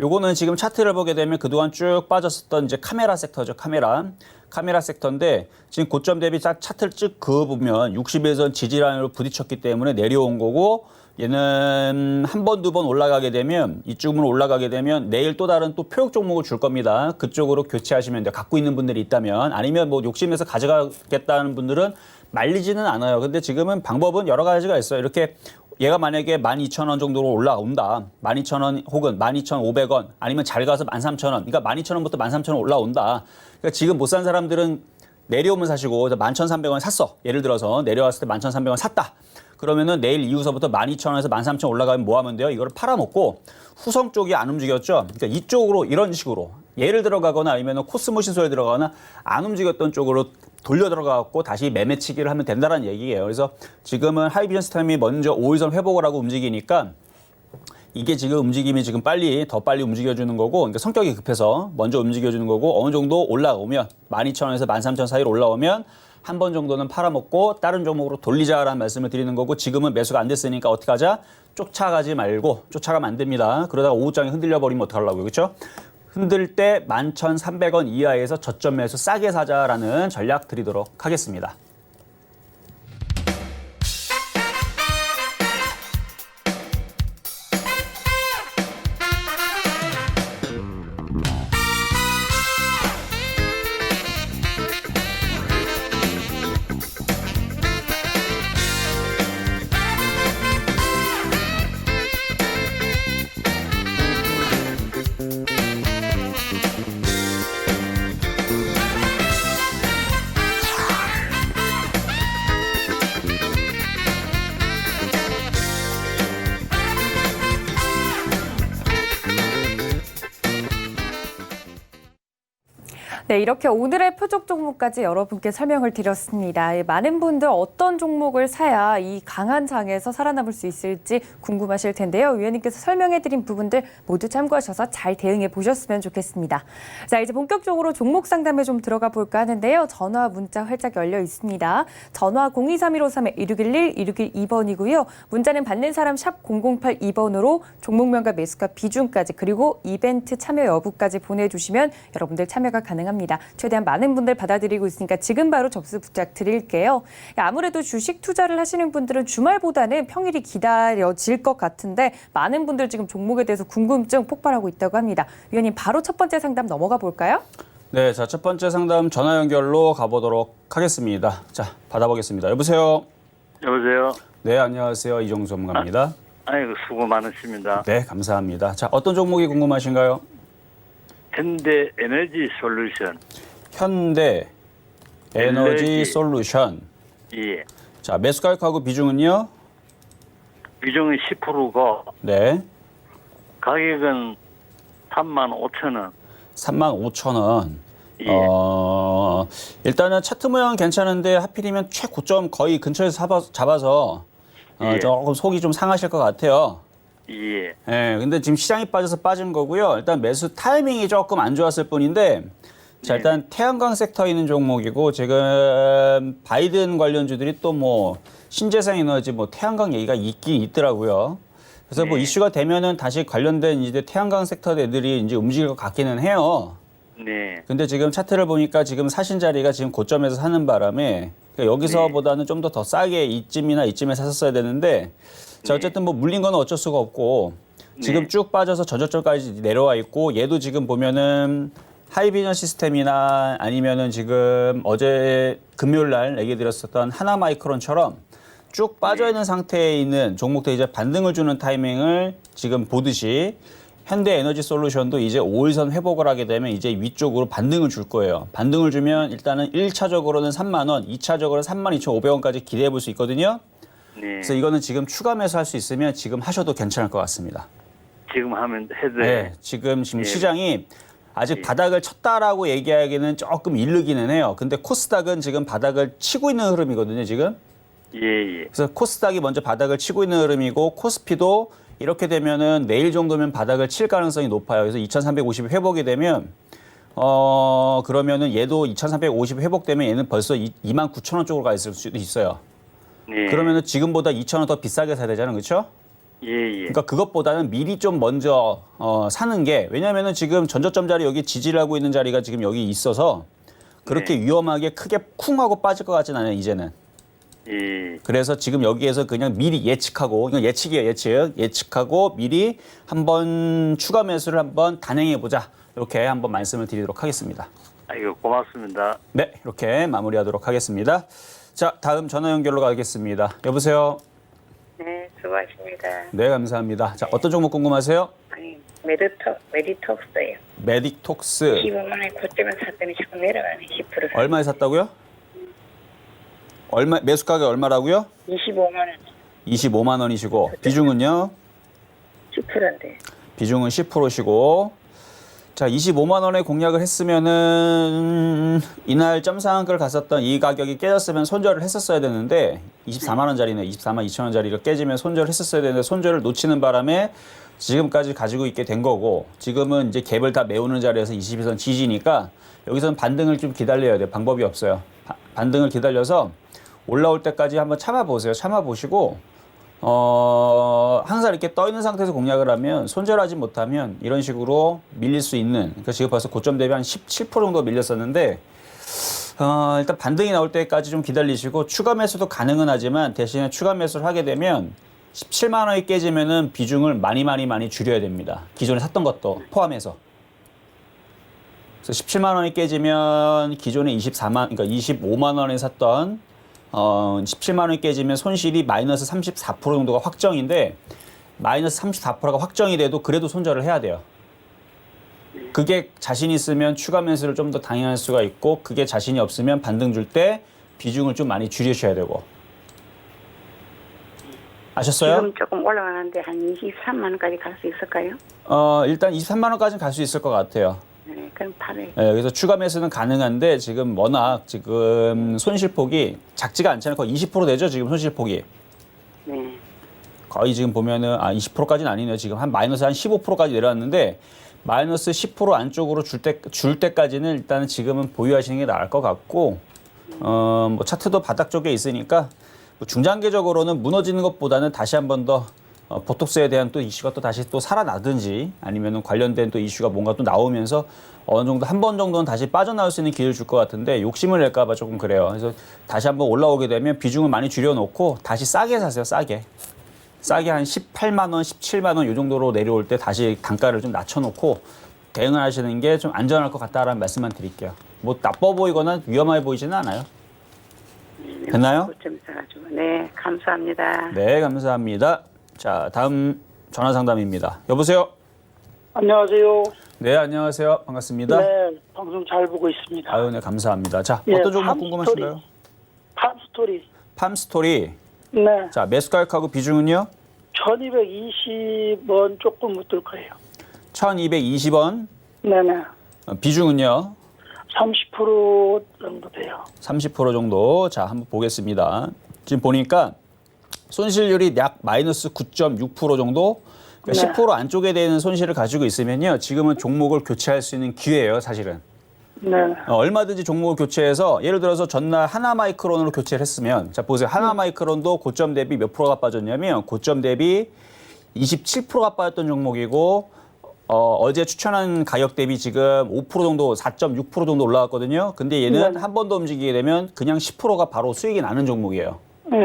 요거는 지금 차트를 보게 되면 그동안 쭉 빠졌었던 이제 카메라 섹터죠. 카메라 섹터인데 지금 고점 대비 차트를 쭉 그어보면 60일선 지지라인으로 부딪혔기 때문에 내려온 거고 얘는 한 번, 두 번 올라가게 되면 이쪽으로 올라가게 되면 내일 또 다른 또 표역 종목을 줄 겁니다. 그쪽으로 교체하시면 돼요. 갖고 있는 분들이 있다면 아니면 뭐 욕심에서 가져가겠다는 분들은 말리지는 않아요. 근데 지금은 방법은 여러 가지가 있어요. 이렇게 얘가 만약에 12,000원 정도로 올라온다. 12,000원 혹은 12,500원 아니면 잘 가서 13,000원. 그러니까 12,000원부터 13,000원 올라온다. 그러니까 지금 못 산 사람들은 내려오면 사시고 11,300원 샀어. 예를 들어서 내려왔을 때 11,300원 샀다. 그러면은 내일 이후서부터 12,000원에서 13,000원 올라가면 뭐 하면 돼요? 이걸 팔아먹고 후성 쪽이 안 움직였죠. 그러니까 이쪽으로 이런 식으로 예를 들어가거나 아니면 코스모 신소에 들어가거나 안 움직였던 쪽으로 돌려 들어가고 다시 매매치기를 하면 된다는 얘기예요. 그래서 지금은 하이비전 시스템이 먼저 5일선 회복을 하고 움직이니까 이게 지금 움직임이 지금 더 빨리 움직여주는 거고, 그러니까 성격이 급해서 먼저 움직여주는 거고, 어느 정도 올라오면 12,000원에서 13,000원 사이로 올라오면 한 번 정도는 팔아먹고 다른 종목으로 돌리자라는 말씀을 드리는 거고, 지금은 매수가 안 됐으니까 어떻게 하자? 쫓아가면 안 됩니다. 그러다가 오후장에 흔들려 버리면 어떡하려고요, 그렇죠? 흔들 때 11,300원 이하에서 저점 매수 싸게 사자라는 전략 드리도록 하겠습니다. 네, 이렇게 오늘의 표적 종목까지 여러분께 설명을 드렸습니다. 많은 분들 어떤 종목을 사야 이 강한 장에서 살아남을 수 있을지 궁금하실 텐데요. 위원님께서 설명해드린 부분들 모두 참고하셔서 잘 대응해 보셨으면 좋겠습니다. 자, 이제 본격적으로 종목 상담에 좀 들어가 볼까 하는데요. 전화, 문자 활짝 열려 있습니다. 전화 023-153-1611, 1612번이고요. 문자는 받는 사람 샵 0082번으로 종목명과 매수가 비중까지 그리고 이벤트 참여 여부까지 보내주시면 여러분들 참여가 가능합니다. 최대한 많은 분들 받아들이고 있으니까 지금 바로 접수 부탁드릴게요. 아무래도 주식 투자를 하시는 분들은 주말보다는 평일이 기다려질 것 같은데 많은 분들 지금 종목에 대해서 궁금증 폭발하고 있다고 합니다. 위원님 바로 첫 번째 상담 넘어가 볼까요? 네, 자, 첫 번째 상담 전화 연결로 가보도록 하겠습니다. 자, 받아보겠습니다. 여보세요? 여보세요. 네, 안녕하세요. 이종수 전문가입니다. 아이고 수고 많으십니다. 네, 감사합니다. 자, 어떤 종목이 궁금하신가요? 현대 에너지 솔루션. 현대 에너지 에너지. 솔루션. 예. 자, 매수 가격하고 비중은요? 비중은 10%고 네, 가격은 35,000원. 35,000원. 예. 일단은 차트 모양은 괜찮은데 하필이면 최고점 거의 근처에서 잡아서 예. 조금 속이 좀 상하실 것 같아요. 예. 예, 근데 지금 시장이 빠져서 빠진 거고요. 일단 매수 타이밍이 조금 안 좋았을 뿐인데, 자, 일단 태양광 섹터에 있는 종목이고, 지금 바이든 관련주들이 또 뭐, 신재생 에너지, 뭐, 태양광 얘기가 있긴 있더라고요. 그래서 뭐 네. 이슈가 되면은 다시 관련된 이제 태양광 섹터 애들이 이제 움직일 것 같기는 해요. 네. 근데 지금 차트를 보니까 지금 사신 자리가 지금 고점에서 사는 바람에 그러니까 여기서보다는 좀 더 싸게 이쯤이나 이쯤에 샀었어야 되는데 자 어쨌든 뭐 물린 건 어쩔 수가 없고 지금 네. 쭉 빠져서 저저점까지 내려와 있고 얘도 지금 보면은 하이비전 시스템이나 아니면은 지금 어제 금요일 날 얘기 드렸었던 하나마이크론처럼 쭉 빠져 있는 상태에 있는 종목들 이제 반등을 주는 타이밍을 지금 보듯이 현대에너지 솔루션도 이제 5일선 회복을 하게 되면 이제 위쪽으로 반등을 줄 거예요. 반등을 주면 일단은 1차적으로는 3만 원, 2차적으로는 32,500원까지 기대해 볼 수 있거든요. 네. 그래서 이거는 지금 추가 매수할 수 있으면 지금 하셔도 괜찮을 것 같습니다. 지금 하면 해도 네, 지금 예. 시장이 아직 예. 바닥을 쳤다라고 얘기하기는 조금 이르기는 해요. 근데 코스닥은 지금 바닥을 치고 있는 흐름이거든요, 지금. 예, 예. 그래서 코스닥이 먼저 바닥을 치고 있는 흐름이고 코스피도 이렇게 되면은 내일 정도면 바닥을 칠 가능성이 높아요. 그래서 2,350 회복이 되면 그러면은 얘도 2,350 회복되면 얘는 벌써 29,000원 쪽으로 가 있을 수도 있어요. 네. 그러면은 지금보다 2,000원 더 비싸게 사야 되잖아요, 그렇죠? 예, 예. 그러니까 그것보다는 미리 좀 먼저 사는 게 왜냐하면은 지금 전저점 자리 여기 지지를 하고 있는 자리가 지금 여기 있어서 그렇게 위험하게 크게 쿵 하고 빠질 것 같진 않아요, 이제는. 예. 그래서 지금 여기에서 그냥 미리 예측하고 이건 예측이에요, 예측하고 미리 한번 추가 매수를 한번 단행해 보자 이렇게 한번 말씀을 드리도록 하겠습니다. 아이고 고맙습니다. 네, 이렇게 마무리하도록 하겠습니다. 자, 다음 전화 연결로 가겠습니다. 여보세요. 네, 수고하십니다. 네, 감사합니다. 자, 어떤 종목 궁금하세요? 아니, 메디톡스예요. 메딕톡스 15만 원에 고점에 샀더니 자꾸 내려가네, 10%. 얼마에 샀다고요? 얼마 매수 가격 얼마라고요? 25만 원, 25만 원이시고 비중은요? 10%인데. 비중은 10%시고 자 25만 원에 공략을 했으면은 이날 점상한글 갔었던 이 가격이 깨졌으면 손절을 했었어야 되는데 24만 원짜리네 24만 2천 원짜리가 깨지면 손절을 했었어야 되는데 손절을 놓치는 바람에 지금까지 가지고 있게 된 거고 지금은 이제 갭을 다 메우는 자리에서 22선 지지니까 여기서는 반등을 좀 기다려야 돼요. 방법이 없어요. 반등을 기다려서 올라올 때까지 한번 참아보세요. 참아보시고 항상 이렇게 떠 있는 상태에서 공략을 하면 손절하지 못하면 이런 식으로 밀릴 수 있는 그러니까 지금 벌써 고점 대비 한 17% 정도 밀렸었는데 일단 반등이 나올 때까지 좀 기다리시고 추가 매수도 가능은 하지만 대신에 추가 매수를 하게 되면 17만 원이 깨지면은 비중을 많이 줄여야 됩니다. 기존에 샀던 것도 포함해서. 그래서 17만 원이 깨지면 기존에 24만, 그러니까 25만 원에 샀던 17만 원이 깨지면 손실이 마이너스 34% 정도가 확정인데 마이너스 34%가 확정이 돼도 그래도 손절을 해야 돼요. 그게 자신 있으면 추가 매수를 좀 더 당연할 수가 있고 그게 자신이 없으면 반등 줄 때 비중을 좀 많이 줄이셔야 되고. 아셨어요? 지금 조금 올라가는데 한 23만 원까지 갈 수 있을까요? 일단 23만 원까지는 갈 수 있을 것 같아요. 네, 그럼 팔아요. 그래서 추가 매수는 가능한데 지금 워낙 지금 손실폭이 작지가 않잖아요. 거의 20% 되죠, 지금 손실폭이. 네. 거의 지금 보면은 20%까지는 아니네요. 지금 한 마이너스 한 15%까지 내려왔는데 마이너스 10% 안쪽으로 줄 때까지는 일단은 지금은 보유하시는 게 나을 것 같고 뭐 차트도 바닥 쪽에 있으니까 뭐 중장기적으로는 무너지는 것보다는 다시 한 번 더 보톡스에 대한 또 이슈가 또 다시 또 살아나든지 아니면은 관련된 또 이슈가 뭔가 또 나오면서 어느 정도 한 번 정도는 다시 빠져나올 수 있는 기회를 줄 것 같은데 욕심을 낼까 봐 조금 그래요. 그래서 다시 한번 올라오게 되면 비중을 많이 줄여놓고 다시 싸게 사세요. 싸게 한 18만 원, 17만 원 이 정도로 내려올 때 다시 단가를 좀 낮춰놓고 대응을 하시는 게 좀 안전할 것 같다라는 말씀만 드릴게요. 뭐 나빠 보이거나 위험해 보이지는 않아요. 됐나요? 고점 사가지고. 네, 감사합니다. 네, 감사합니다. 자, 다음 전화 상담입니다. 여보세요? 안녕하세요. 네, 안녕하세요. 반갑습니다. 네, 방송 잘 보고 있습니다. 아유, 네, 감사합니다. 자, 예, 어떤 종목 팜스토리. 궁금하신가요? 팜스토리. 팜스토리. 네, 자, 매수 가격하고 비중은요? 1220원 조금 묻을 거예요. 1220원. 네네. 비중은요? 30% 정도 돼요. 30% 정도. 자, 한번 보겠습니다. 지금 보니까 손실률이 약 마이너스 9.6% 정도. 그러니까 네. 10% 안쪽에 되는 손실을 가지고 있으면요. 지금은 종목을 교체할 수 있는 기회예요, 사실은. 네, 얼마든지 종목을 교체해서 예를 들어서 전날 하나마이크론으로 교체를 했으면 자 보세요. 하나마이크론도 고점 대비 몇 프로가 빠졌냐면 고점 대비 27%가 빠졌던 종목이고 어제 추천한 가격 대비 지금 5% 정도 4.6% 정도 올라갔거든요. 근데 얘는 네. 한 번 더 움직이게 되면 그냥 10%가 바로 수익이 나는 종목이에요. 네,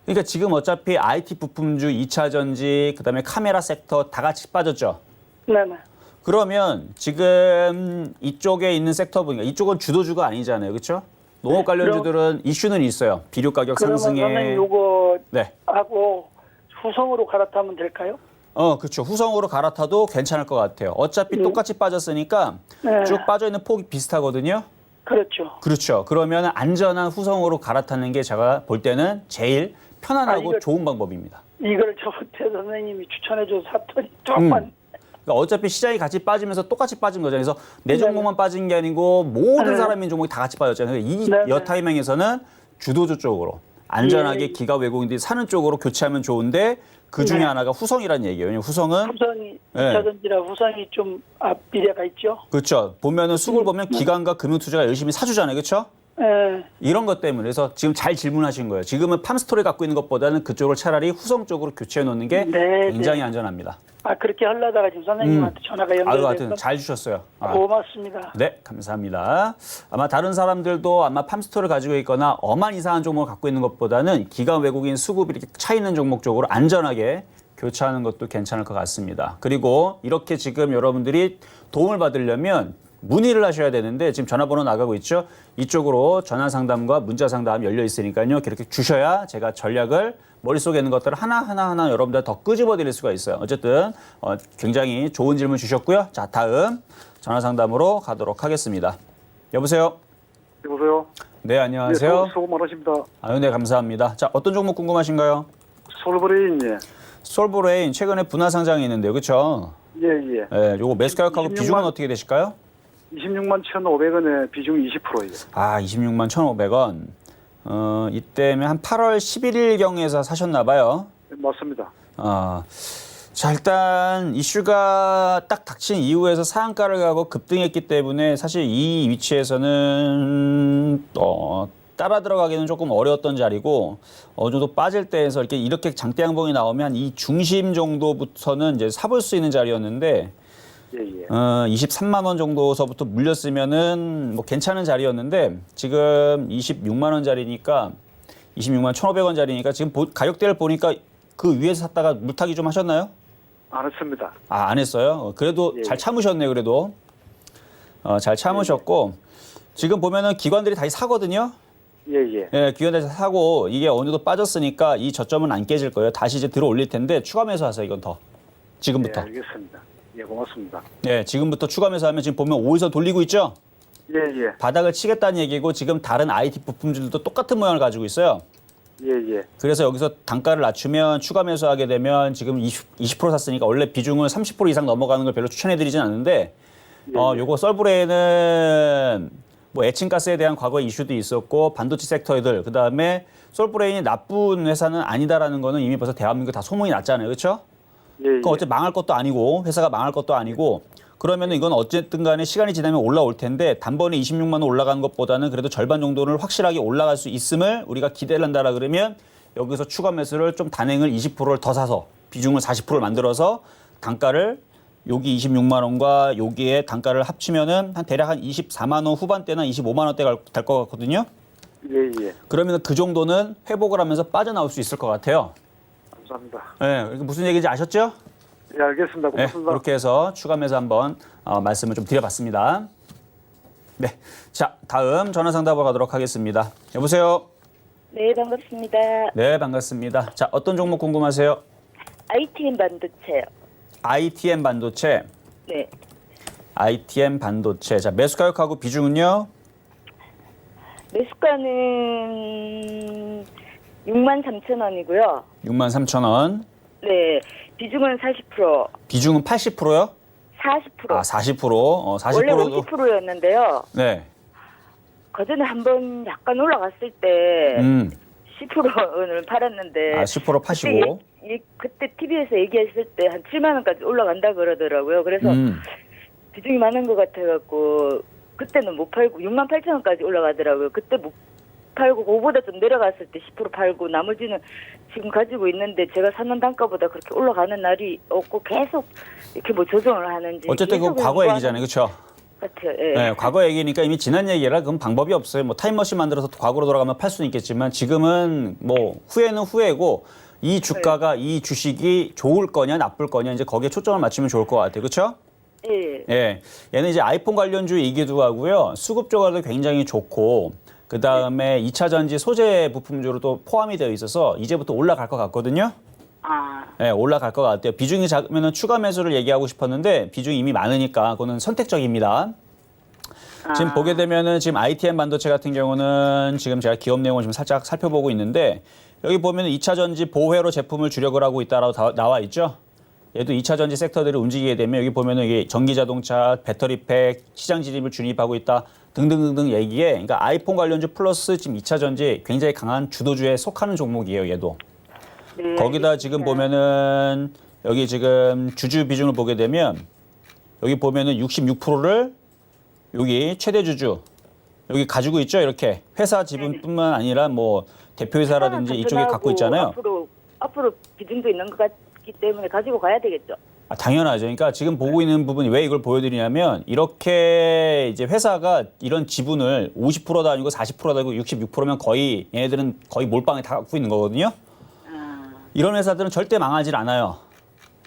그러니까 지금 어차피 IT 부품주, 2차 전지, 그다음에 카메라 섹터 다 같이 빠졌죠. 네네. 그러면 지금 이쪽에 있는 섹터 보니까 이쪽은 주도주가 아니잖아요. 그렇죠? 농업 관련주들은 이슈는 있어요. 비료 가격 그러면 상승에. 선생님 요거 네. 하고 후성으로 갈아타면 될까요? 그렇죠. 후성으로 갈아타도 괜찮을 것 같아요. 어차피 똑같이 빠졌으니까 네. 쭉 빠져있는 폭이 비슷하거든요. 그렇죠. 그렇죠. 그러면 안전한 후성으로 갈아타는 게 제가 볼 때는 제일 편안하고 이거- 좋은 방법입니다. 이걸 저한테 선생님이 추천해줘서 샀더니 조금만 그러니까 어차피 시장이 같이 빠지면서 똑같이 빠진 거잖아요. 그래서 내 네. 종목만 빠진 게 아니고 모든 네. 사람인 종목이 다 같이 빠졌잖아요. 이 네. 여타이밍에서는 주도주 쪽으로 안전하게 예. 기가 외국인들이 사는 쪽으로 교체하면 좋은데 그 중에 네. 하나가 후성이라는 얘기예요. 왜냐면 후성은 후성이 네. 2차전지라 후성이 좀 앞미래가 있죠. 그렇죠. 보면은 수급을 보면 기관과 금융투자가 열심히 사주잖아요. 그렇죠? 네. 이런 것 때문에 그래서 지금 잘 질문하신 거예요. 지금은 팜스토리 갖고 있는 것보다는 그쪽을 차라리 후성 쪽으로 교체해 놓는 게 네, 굉장히 안전합니다. 그렇게 하려다가 지금 선생님한테 전화가 아유, 연결돼서 하여튼 잘 주셨어요. 고맙습니다. 네, 감사합니다. 아마 다른 사람들도 아마 팜스토를 가지고 있거나 엄한 이상한 종목을 갖고 있는 것보다는 기관 외국인 수급이 이렇게 차 있는 종목 쪽으로 안전하게 교체하는 것도 괜찮을 것 같습니다. 그리고 이렇게 지금 여러분들이 도움을 받으려면 문의를 하셔야 되는데 지금 전화번호 나가고 있죠. 이쪽으로 전화 상담과 문자 상담 열려 있으니까요. 그렇게 주셔야 제가 전략을 머릿속에 있는 것들을 하나하나 여러분들 더 끄집어 드릴 수가 있어요. 어쨌든 굉장히 좋은 질문 주셨고요. 자, 다음 전화 상담으로 가도록 하겠습니다. 여보세요? 여보세요? 네, 안녕하세요. 수고 많으십니다. 아유, 네, 감사합니다. 자, 어떤 종목 궁금하신가요? 솔브레인, 예. 솔브레인 최근에 분할 상장이 있는데요. 그렇죠? 예, 예. 네, 요거 매수 가격하고 26만 비중은 어떻게 되실까요? 26만 1,500원에 비중 20%예요. 26만 1,500원. 이때면 한 8월 11일경에서 사셨나 봐요. 맞습니다. 자, 일단 이슈가 딱 닥친 이후에서 상한가를 가고 급등했기 때문에 사실 이 위치에서는 따라 들어가기는 조금 어려웠던 자리고 어느 정도 빠질 때에서 이렇게 장대 양봉이 나오면 이 중심 정도부터는 이제 사볼 수 있는 자리였는데 예, 예. 23만 원 정도서부터 물렸으면은 뭐 괜찮은 자리였는데 지금 26만 원짜리니까 26만 1,500원짜리니까 지금 가격대를 보니까 그 위에서 샀다가 물타기 좀 하셨나요? 안 했습니다. 안 했어요. 그래도 예. 잘 참으셨네요. 그래도 잘 참으셨고 지금 보면은 기관들이 다시 사거든요. 예, 예. 예, 기관들이 사고 이게 어느 정도 빠졌으니까 이 저점은 안 깨질 거예요. 다시 이제 들어 올릴 텐데 추가 매수하세요. 이건 더 예, 지금부터. 알겠습니다. 예, 고맙습니다. 예, 지금부터 추가 매수하면 지금 보면 5에서 돌리고 있죠. 예, 예. 바닥을 치겠다는 얘기고 지금 다른 IT 부품들도 똑같은 모양을 가지고 있어요. 예, 예. 그래서 여기서 단가를 낮추면 추가 매수하게 되면 지금 20% 샀으니까 원래 비중은 30% 이상 넘어가는 걸 별로 추천해드리진 않는데 요거 솔브레인은 뭐 에칭가스에 대한 과거 이슈도 있었고 반도체 섹터들 그다음에 솔브레인이 나쁜 회사는 아니다라는 거는 이미 벌써 대한민국 다 소문이 났잖아요. 그렇죠? 예, 예. 그 어째 망할 것도 아니고 회사가 망할 것도 아니고 그러면은 이건 어쨌든 간에 시간이 지나면 올라올 텐데 단번에 26만 원 올라가는 것보다는 그래도 절반 정도는 확실하게 올라갈 수 있음을 우리가 기대를 한다라 그러면 여기서 추가 매수를 좀 단행을 20%를 더 사서 비중을 40%를 만들어서 단가를 여기 26만 원과 여기에 단가를 합치면은 한 대략 한 24만 원 후반대나 25만 원대 될 것 같거든요. 예, 예. 그러면 그 정도는 회복을 하면서 빠져나올 수 있을 것 같아요. 감사합니다. 네, 무슨 얘기인지 아셨죠? 예, 알겠습니다. 네, 고맙습니다. 그렇게 해서 추가 매수 한번 말씀을 좀 드려봤습니다. 네, 자 다음 전화 상담으로 가도록 하겠습니다. 여보세요. 네, 반갑습니다. 네, 반갑습니다. 자 어떤 종목 궁금하세요? ITM 반도체요. ITM 반도체. 네. ITM 반도체. 자 매수 가격하고 비중은요? 매수가는 63,000원이고요. 63,000원. 네. 비중은 40%, 비중은 80%요? 40%. 아 40%. 40%도. 원래 50%였는데요. 네. 그전에 한번 약간 올라갔을 때 10%를 팔았는데 아 10% 파시고. 그때 TV에서 얘기했을 때 한 7만 원까지 올라간다 그러더라고요. 그래서 비중이 많은 것 같아갖고 그때는 못 팔고 68,000원까지 올라가더라고요. 그때 못 팔고 그거보다 좀 내려갔을 때 10% 팔고 나머지는 지금 가지고 있는데 제가 사는 단가보다 그렇게 올라가는 날이 없고 계속 이렇게 뭐 조정을 하는지 어쨌든 그 과거 얘기잖아요, 그렇죠? 같아요. 예. 네, 과거 얘기니까 이미 지난 얘기라 그건 방법이 없어요. 뭐 타임머신 만들어서 과거로 돌아가면 팔 수는 있겠지만 지금은 뭐 후회는 후회고 이 주가가 이 주식이 좋을 거냐 나쁠 거냐 이제 거기에 초점을 맞추면 좋을 것 같아요, 그렇죠? 예. 예, 얘는 이제 아이폰 관련주이기도 하고요. 수급 조각도 굉장히 좋고 그 다음에 2차 전지 소재 부품주로도 포함이 되어 있어서 이제부터 올라갈 것 같거든요. 아, 네, 올라갈 것 같아요. 비중이 작으면 추가 매수를 얘기하고 싶었는데 비중이 이미 많으니까 그거는 선택적입니다. 지금 보게 되면은 지금 ITM 반도체 같은 경우는 지금 제가 기업 내용을 좀 살짝 살펴보고 있는데 여기 보면은 2차 전지 보회로 제품을 주력을 하고 있다라고 나와 있죠. 얘도 2차 전지 섹터들이 움직이게 되면 여기 보면은 이게 전기 자동차, 배터리팩, 시장 진입을 진입하고 있다 등등등등 얘기에 그러니까 아이폰 관련주 플러스 지금 2차 전지 굉장히 강한 주도주에 속하는 종목이에요, 얘도. 네. 거기다 지금 보면은 여기 지금 주주 비중을 보게 되면 여기 보면은 66%를 여기 최대 주주 여기 가지고 있죠, 이렇게 회사 지분뿐만 아니라 뭐 대표이사라든지 이쪽에 갖고 있잖아요. 앞으로 비중도 있는 것 같기 때문에 가지고 가야 되겠죠. 아, 당연하죠. 그러니까 지금 보고 있는 부분이 왜 이걸 보여드리냐면 이렇게 이제 회사가 이런 지분을 50%도 아니고 40%도 아니고 66%면 거의 얘네들은 거의 몰빵에 다 갖고 있는 거거든요. 이런 회사들은 절대 망하질 않아요.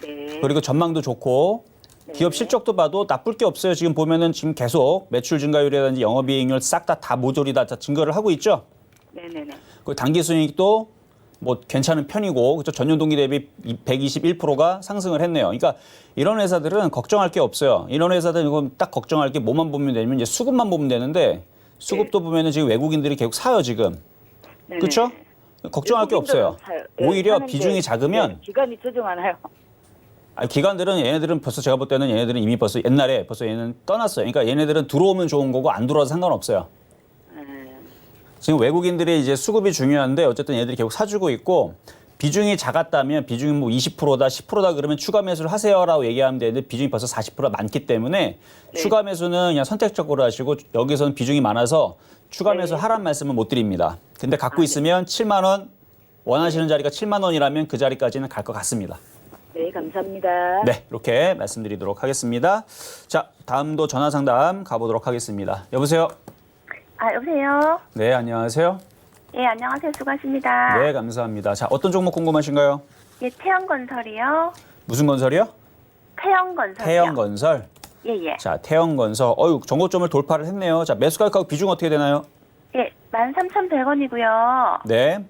네. 그리고 전망도 좋고 기업 실적도 봐도 나쁠 게 없어요. 지금 보면은 지금 계속 매출 증가율이라든지 영업이익률 싹 다 모조리 다 증가를 하고 있죠. 네네네. 그 단기순이익도 뭐 괜찮은 편이고 그렇죠. 전년 동기 대비 121%가 상승을 했네요. 그러니까 이런 회사들은 걱정할 게 없어요. 이런 회사들은 이건 딱 걱정할 게 뭐만 보면 되냐면 이제 수급만 보면 되는데 수급도 보면은 지금 외국인들이 계속 사요 지금. 네네. 그렇죠? 걱정할 게 없어요. 사요. 네, 오히려 사는데, 비중이 작으면 네, 기간이 조정하나요? 아니, 기관들은 얘네들은 벌써 제가 볼 때는 얘네들은 이미 벌써 옛날에 벌써 얘는 떠났어요. 그러니까 얘네들은 들어오면 좋은 거고 안 들어와도 상관없어요. 지금 외국인들이 이제 수급이 중요한데 어쨌든 얘들이 계속 사주고 있고 비중이 작았다면 비중이 뭐 20%다 10%다 그러면 추가 매수를 하세요라고 얘기하면 되는데 비중이 벌써 40%가 많기 때문에 추가 매수는 그냥 선택적으로 하시고 여기서는 비중이 많아서 추가 매수 하란 말씀은 못 드립니다. 근데 갖고 있으면 7만 원 원하시는 자리가 7만 원이라면 그 자리까지는 갈 것 같습니다. 네, 감사합니다. 네, 이렇게 말씀드리도록 하겠습니다. 자, 다음도 전화 상담 가보도록 하겠습니다. 여보세요? 아, 여보세요? 네, 안녕하세요. 예, 안녕하세요. 수고하십니다. 네, 감사합니다. 자, 어떤 종목 궁금하신가요? 예, 태영건설이요. 무슨 건설이요? 태영건설이요. 태영건설. 예, 예. 자, 태영건설. 정고점을 돌파를 했네요. 자, 매수 가격하고 비중 어떻게 되나요? 예, 13,100원이고요. 네.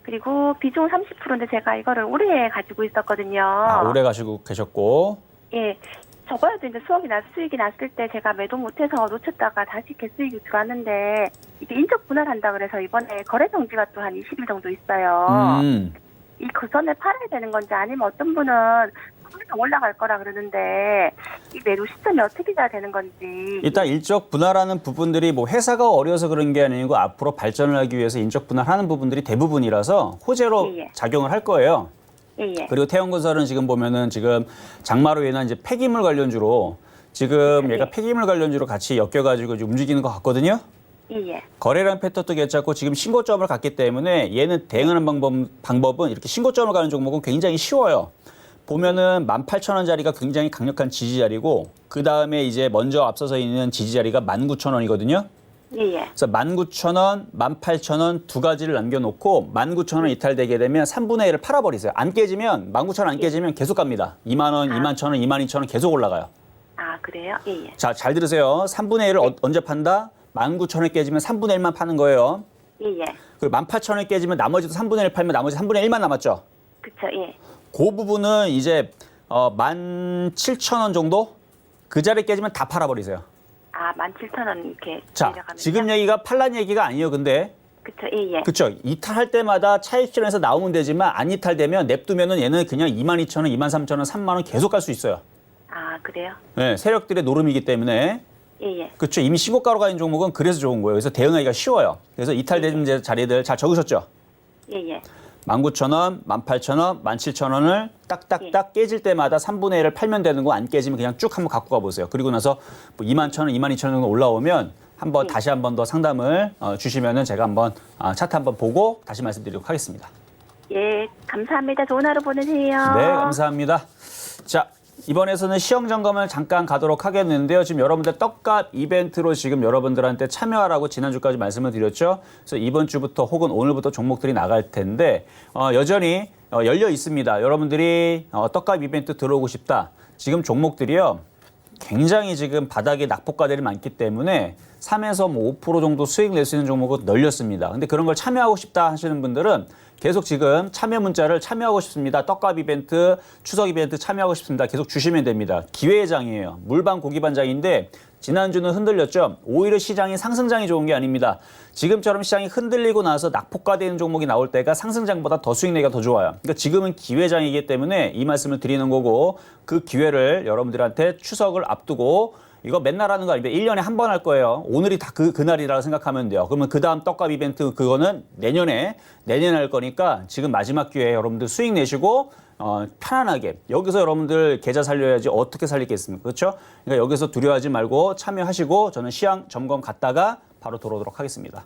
그리고 비중 30%인데 제가 이거를 올해 가지고 있었거든요. 아, 오래 가시고 계셨고. 예. 저번에도 이제 수익이 났을 때 제가 매도 못해서 놓쳤다가 다시 개수익이 들어왔는데 이게 인적 분할한다 그래서 이번에 거래 정지가 또 한 20일 정도 있어요. 이 그 전에 팔아야 되는 건지 아니면 어떤 분은 올라갈 거라 그러는데 이 매도 시점이 어떻게 돼야 되는 건지. 일단 인적 분할하는 부분들이 뭐 회사가 어려서 그런 게 아니고 앞으로 발전을 하기 위해서 인적 분할하는 부분들이 대부분이라서 호재로 예. 작용을 할 거예요. 예. 그리고 태형건설은 지금 보면은 지금 장마로 인한 이제 폐기물 관련주로 지금 얘가 폐기물 관련주로 같이 엮여가지고 이제 움직이는 것 같거든요. 예. 거래량 패턴도 괜찮고 지금 신고점을 갔기 때문에 얘는 대응하는 방법은 이렇게 신고점을 가는 종목은 굉장히 쉬워요. 보면은 18,000원짜리가 굉장히 강력한 지지 자리고 그 다음에 이제 먼저 앞서서 있는 지지 자리가 19,000원이거든요. 예. 그래서 19,000원, 18,000원 두 가지를 남겨놓고 19,000원 이탈되게 되면 3분의 1을 팔아버리세요. 안 깨지면 19,000원 안 깨지면 계속 갑니다. 2만 원, 21,000원, 22,000원 계속 올라가요. 아, 그래요? 예. 자, 잘 들으세요. 3분의 1을 언제 판다? 19,000원에 깨지면 3분의 1만 파는 거예요. 예. 그리고 18,000원에 깨지면 나머지도 3분의 1 팔면 나머지 3분의 1만 남았죠. 그쵸. 예. 그 부분은 이제 17,000원 정도? 그 자리에 깨지면 다 팔아버리세요. 아, 17,000원 이렇게 자, 내려가면요? 지금 얘기가 팔란 얘기가 아니에요. 근데 그쵸. 예. 그렇죠. 이탈할 때마다 차익 실현해서 나오면 되지만 안 이탈되면 냅두면은 얘는 그냥 22,000원, 23,000원, 3만 원 계속 갈 수 있어요. 아, 그래요? 네, 세력들의 노름이기 때문에 예. 그렇죠. 이미 신고가로 가 있는 종목은 그래서 좋은 거예요. 그래서 대응하기가 쉬워요. 그래서 이탈된 자리들 잘 적으셨죠? 예. 19,000원, 18,000원, 17,000원을 딱딱딱 깨질 때마다 3분의 1을 팔면 되는 거 안 깨지면 그냥 쭉 한번 갖고 가보세요. 그리고 나서 뭐 21,000원, 22,000원 정도 올라오면 한번 다시 한 번 더 상담을 주시면은 제가 한번 차트 한번 보고 다시 말씀드리도록 하겠습니다. 예, 감사합니다. 좋은 하루 보내세요. 네, 감사합니다. 자, 이번에서는 시형 점검을 잠깐 가도록 하겠는데요. 지금 여러분들 떡값 이벤트로 지금 여러분들한테 참여하라고 지난주까지 말씀을 드렸죠. 그래서 이번 주부터 혹은 오늘부터 종목들이 나갈 텐데 여전히 열려 있습니다. 여러분들이 떡값 이벤트 들어오고 싶다. 지금 종목들이요. 굉장히 지금 바닥에 낙폭가들이 많기 때문에 3에서 뭐 5% 정도 수익 낼 수 있는 종목은 널렸습니다. 근데 그런 걸 참여하고 싶다 하시는 분들은 계속 지금 참여 문자를 참여하고 싶습니다. 떡값 이벤트, 추석 이벤트 참여하고 싶습니다. 계속 주시면 됩니다. 기회의 장이에요. 물반 고기반장인데 지난주는 흔들렸죠. 오히려 시장이 상승장이 좋은 게 아닙니다. 지금처럼 시장이 흔들리고 나서 낙폭과되는 종목이 나올 때가 상승장보다 더 수익 내기가 더 좋아요. 그러니까 지금은 기회장이기 때문에 이 말씀을 드리는 거고 그 기회를 여러분들한테 추석을 앞두고 이거 맨날 하는 거 아닙니다. 1년에 한 번 할 거예요. 오늘이 다 그날이라고 생각하면 돼요. 그러면 그 다음 떡값 이벤트 그거는 내년에 할 거니까 지금 마지막 기회에 여러분들 수익 내시고 편안하게 여기서 여러분들 계좌 살려야지 어떻게 살리겠습니까? 그렇죠? 그러니까 여기서 두려워하지 말고 참여하시고 저는 시황 점검 갔다가 바로 돌아오도록 하겠습니다.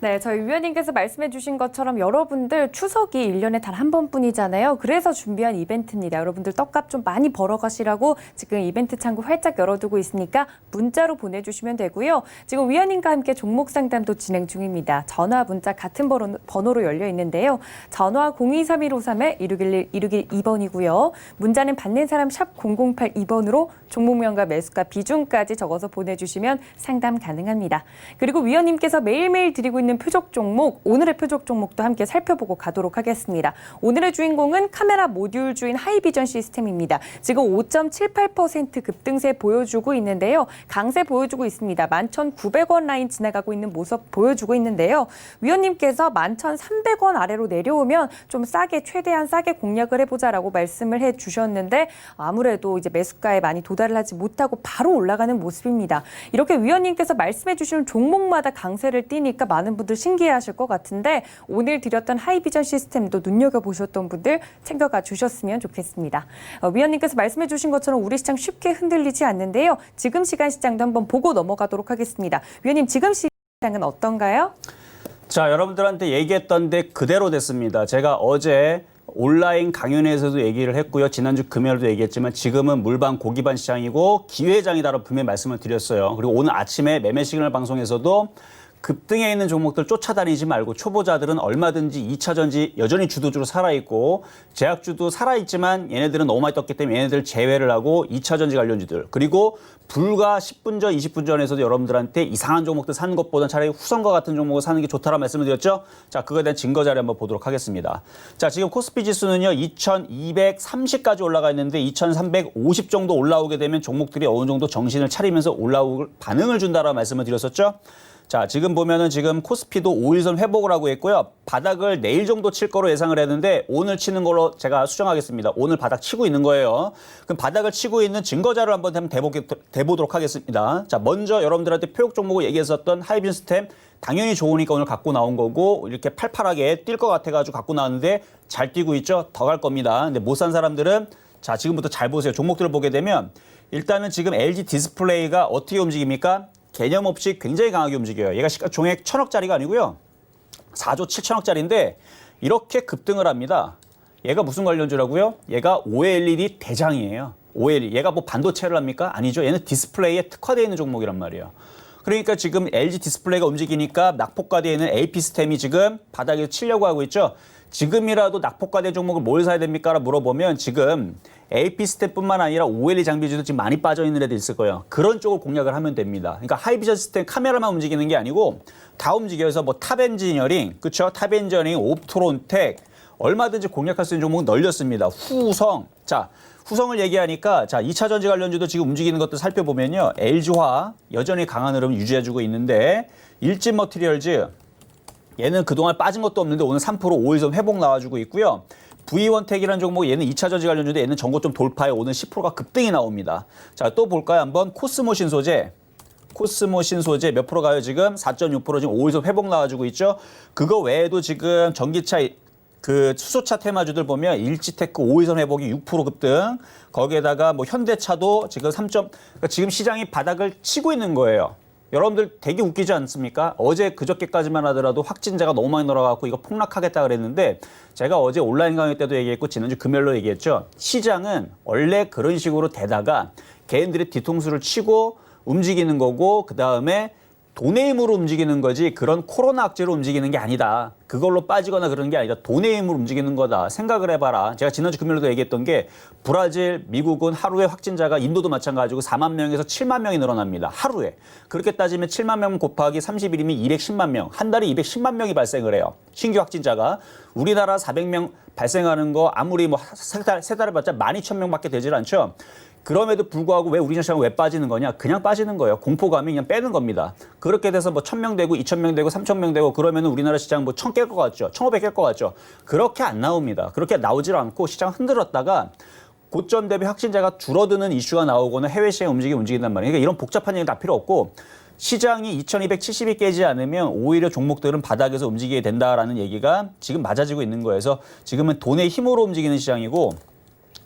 네, 저희 위원님께서 말씀해 주신 것처럼 여러분들 추석이 1년에 단 한 번뿐이잖아요. 그래서 준비한 이벤트입니다. 여러분들 떡값 좀 많이 벌어가시라고 지금 이벤트 창구 활짝 열어두고 있으니까 문자로 보내주시면 되고요. 지금 위원님과 함께 종목 상담도 진행 중입니다. 전화, 문자 같은 번호로 열려 있는데요. 전화 023153-1611-1612번이고요. 문자는 받는 사람 샵 0082번으로 종목명과 매수가 비중까지 적어서 보내주시면 상담 가능합니다. 그리고 위원님께서 매일매일 드리고 있는 표적 종목, 오늘의 표적 종목도 함께 살펴보고 가도록 하겠습니다. 오늘의 주인공은 카메라 모듈 주인 하이비전 시스템입니다. 지금 5.78% 급등세 보여주고 있는데요. 강세 보여주고 있습니다. 11,900원 라인 지나가고 있는 모습 보여주고 있는데요. 위원님께서 11,300원 아래로 내려오면 좀 싸게 최대한 싸게 공략을 해보자라고 말씀을 해주셨는데 아무래도 이제 매수가에 많이 도달을 하지 못하고 바로 올라가는 모습입니다. 이렇게 위원님께서 말씀해 주시는 종목마다 강세를 띠니까 많은 분들 신기해하실 것 같은데 오늘 드렸던 하이비전 시스템도 눈여겨보셨던 분들 챙겨가 주셨으면 좋겠습니다. 위원님께서 말씀해 주신 것처럼 우리 시장 쉽게 흔들리지 않는데요. 지금 시간 시장도 한번 보고 넘어가도록 하겠습니다. 위원님 지금 시장은 어떤가요? 자, 여러분들한테 얘기했던 데 그대로 됐습니다. 제가 어제 온라인 강연에서도 얘기를 했고요. 지난주 금요일도 얘기했지만 지금은 물반 고기반 시장이고 기회장이다라고 분명히 말씀을 드렸어요. 그리고 오늘 아침에 매매 시그널 방송에서도 급등해 있는 종목들 쫓아다니지 말고 초보자들은 얼마든지 2차 전지 여전히 주도주로 살아있고 제약주도 살아있지만 얘네들은 너무 많이 떴기 때문에 얘네들 제외를 하고 2차 전지 관련주들 그리고 불과 10분 전, 20분 전에서도 여러분들한테 이상한 종목들 사는 것보다는 차라리 후성과 같은 종목을 사는 게 좋다라는 말씀을 드렸죠. 자, 그거에 대한 증거 자료 한번 보도록 하겠습니다. 자, 지금 코스피 지수는요 2230까지 올라가 있는데 2350 정도 올라오게 되면 종목들이 어느 정도 정신을 차리면서 올라오고 반응을 준다라는 말씀을 드렸었죠. 자, 지금 보면은 지금 코스피도 5일선 회복을 하고 있고요. 바닥을 내일 정도 칠 거로 예상을 했는데 오늘 치는 걸로 제가 수정하겠습니다. 오늘 바닥 치고 있는 거예요. 그럼 바닥을 치고 있는 증거 자료를 한번 대보도록 하겠습니다. 자, 먼저 여러분들한테 표적 종목을 얘기했었던 하이빈스템 당연히 좋으니까 오늘 갖고 나온 거고 이렇게 팔팔하게 뛸 것 같아가지고 갖고 나왔는데 잘 뛰고 있죠. 더 갈 겁니다. 근데 못 산 사람들은 자, 지금부터 잘 보세요. 종목들을 보게 되면 일단은 지금 LG 디스플레이가 어떻게 움직입니까? 개념 없이 굉장히 강하게 움직여요. 얘가 시가총액 1,000억짜리가 아니고요. 4조 7천억짜리인데 이렇게 급등을 합니다. 얘가 무슨 관련주라고요? 얘가 OLED 대장이에요. OLED. 얘가 뭐 반도체를 합니까? 아니죠. 얘는 디스플레이에 특화되어 있는 종목이란 말이에요. 그러니까 지금 LG 디스플레이가 움직이니까 낙폭과대에 있는 AP스템이 지금 바닥에서 치려고 하고 있죠. 지금이라도 낙폭과대 종목을 뭘 사야 됩니까? 라고 물어보면 지금 AP스템뿐만 아니라 OLED 장비주도 지금 많이 빠져 있는 애들 있을 거예요. 그런 쪽을 공략을 하면 됩니다. 그러니까 하이비전 시스템 카메라만 움직이는 게 아니고 다 움직여서 뭐 탑엔지니어링, 그렇죠? 탑엔지니어링, 옵트론텍 얼마든지 공략할 수 있는 종목은 널렸습니다. 후성. 자, 후성을 얘기하니까 자, 2차 전지 관련주도 지금 움직이는 것도 살펴보면요. LG화 여전히 강한 흐름 유지해주고 있는데 일진 머티리얼즈 얘는 그동안 빠진 것도 없는데 오늘 3% 5일선 회복 나와주고 있고요. V1텍이라는 종목 얘는 2차 전지 관련주인데 얘는 전고 좀 돌파해 오늘 10%가 급등이 나옵니다. 자, 또 볼까요? 한번 코스모 신소재. 코스모 신소재 몇 프로 가요? 지금 4.6% 지금 5일선 회복 나와주고 있죠. 그거 외에도 지금 전기차 그 수소차 테마주들 보면 일지테크 5일선 회복이 6% 급등. 거기에다가 뭐 현대차도 지금 그러니까 지금 시장이 바닥을 치고 있는 거예요. 여러분들 되게 웃기지 않습니까? 어제 그저께까지만 하더라도 확진자가 너무 많이 늘어가고 이거 폭락하겠다 그랬는데 제가 어제 온라인 강의 때도 얘기했고 지난주 금요일로 얘기했죠. 시장은 원래 그런 식으로 되다가 개인들이 뒤통수를 치고 움직이는 거고 그다음에 돈의 힘으로 움직이는 거지 그런 코로나 악재로 움직이는 게 아니다. 그걸로 빠지거나 그런 게 아니다. 돈의 힘으로 움직이는 거다. 생각을 해봐라. 제가 지난주 금요일에도 얘기했던 게 브라질, 미국은 하루에 확진자가 인도도 마찬가지고 4만 명에서 7만 명이 늘어납니다. 하루에. 그렇게 따지면 7만 명 곱하기 30일이면 210만 명. 한 달에 210만 명이 발생을 해요. 신규 확진자가. 우리나라 400명 발생하는 거 아무리 뭐 세 달을 봤자 12,000명밖에 되질 않죠. 그럼에도 불구하고 왜 우리나라 시장은 왜 빠지는 거냐? 그냥 빠지는 거예요. 공포감이 그냥 빼는 겁니다. 그렇게 돼서 뭐 1,000명 되고 2,000명 되고 3,000명 되고 그러면 우리나라 시장 뭐 1,000 깰 것 같죠? 1,500 깰 것 같죠? 그렇게 안 나옵니다. 그렇게 나오질 않고 시장 흔들었다가 고점 대비 확진자가 줄어드는 이슈가 나오거나 해외 시장 움직인단 말이에요. 그러니까 이런 복잡한 얘기 다 필요 없고 시장이 2,270이 깨지 않으면 오히려 종목들은 바닥에서 움직이게 된다라는 얘기가 지금 맞아지고 있는 거예요. 그래서 지금은 돈의 힘으로 움직이는 시장이고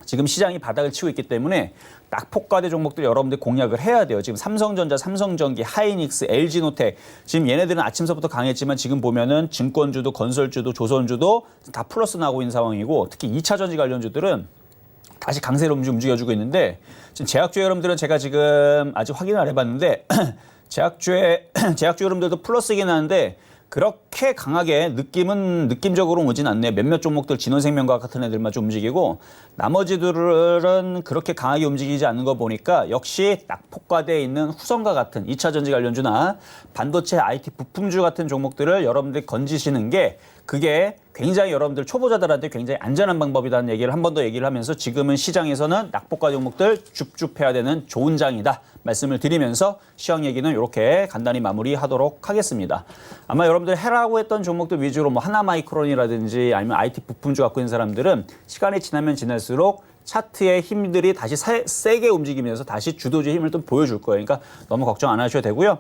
지금 시장이 바닥을 치고 있기 때문에 낙폭과대 종목들 여러분들 공략을 해야 돼요. 지금 삼성전자, 삼성전기, 하이닉스, LG노텍 지금 얘네들은 아침서부터 강했지만 지금 보면은 증권주도 건설주도 조선주도 다 플러스 나고 있는 상황이고 특히 2차 전지 관련주들은 다시 강세로 움직여주고 있는데 지금 제약주 여러분들은 제가 지금 아직 확인을 안 해봤는데 제약주 여러분들도 플러스이긴 하는데 그렇게 강하게 느낌적으로 오진 않네요. 몇몇 종목들 진원생명과학 같은 애들만 좀 움직이고 나머지들은 그렇게 강하게 움직이지 않는 거 보니까 역시 낙폭과대에 있는 후성과 같은 2차 전지 관련주나 반도체 IT 부품주 같은 종목들을 여러분들이 건지시는 게 그게 굉장히 여러분들 초보자들한테 굉장히 안전한 방법이라는 얘기를 한 번 더 얘기를 하면서 지금은 시장에서는 낙폭과 종목들 줍줍해야 되는 좋은 장이다 말씀을 드리면서 시황 얘기는 이렇게 간단히 마무리하도록 하겠습니다. 아마 여러분들 해라고 했던 종목들 위주로 뭐 하나마이크론이라든지 아니면 IT 부품주 갖고 있는 사람들은 시간이 지나면 지날수록 차트의 힘들이 다시 세게 움직이면서 다시 주도주의 힘을 또 보여줄 거예요. 그러니까 너무 걱정 안 하셔도 되고요.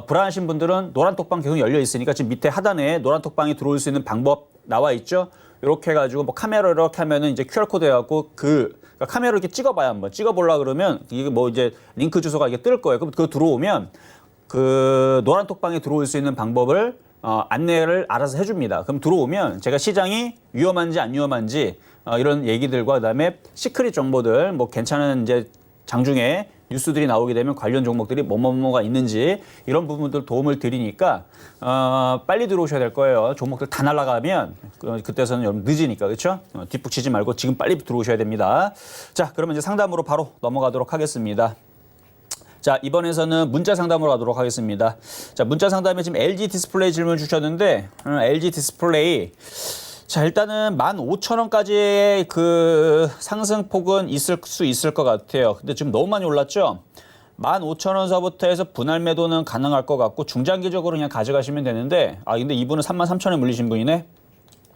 불안하신 분들은 노란 톡방 계속 열려 있으니까 지금 밑에 하단에 노란 톡방이 들어올 수 있는 방법 나와 있죠. 이렇게 해가지고 뭐 카메라 이렇게 하면은 이제 QR코드 해갖고 그러니까 카메라 이렇게 찍어봐야 한번 찍어보려 그러면 이게 뭐 이제 링크 주소가 이게 뜰 거예요. 그럼 그거 들어오면 그 노란 톡방에 들어올 수 있는 방법을 안내를 알아서 해줍니다. 그럼 들어오면 제가 시장이 위험한지 안 위험한지 이런 얘기들과 그다음에 시크릿 정보들 뭐 괜찮은 이제 장중에 뉴스들이 나오게 되면 관련 종목들이 뭐가 있는지 이런 부분들 도움을 드리니까 빨리 들어오셔야 될 거예요. 종목들 다 날아가면 그때서는 여러분 늦으니까 그렇죠? 뒷북 치지 말고 지금 빨리 들어오셔야 됩니다. 자, 그러면 이제 상담으로 바로 넘어가도록 하겠습니다. 자, 이번에서는 문자 상담으로 가도록 하겠습니다. 자, 문자 상담에 지금 LG 디스플레이 질문 주셨는데 LG 디스플레이 자, 일단은 15,000원까지의 그 상승폭은 있을 수 있을 것 같아요. 근데 지금 너무 많이 올랐죠? 15,000원서부터 해서 분할 매도는 가능할 것 같고 중장기적으로 그냥 가져가시면 되는데 근데 이분은 33,000원에 물리신 분이네.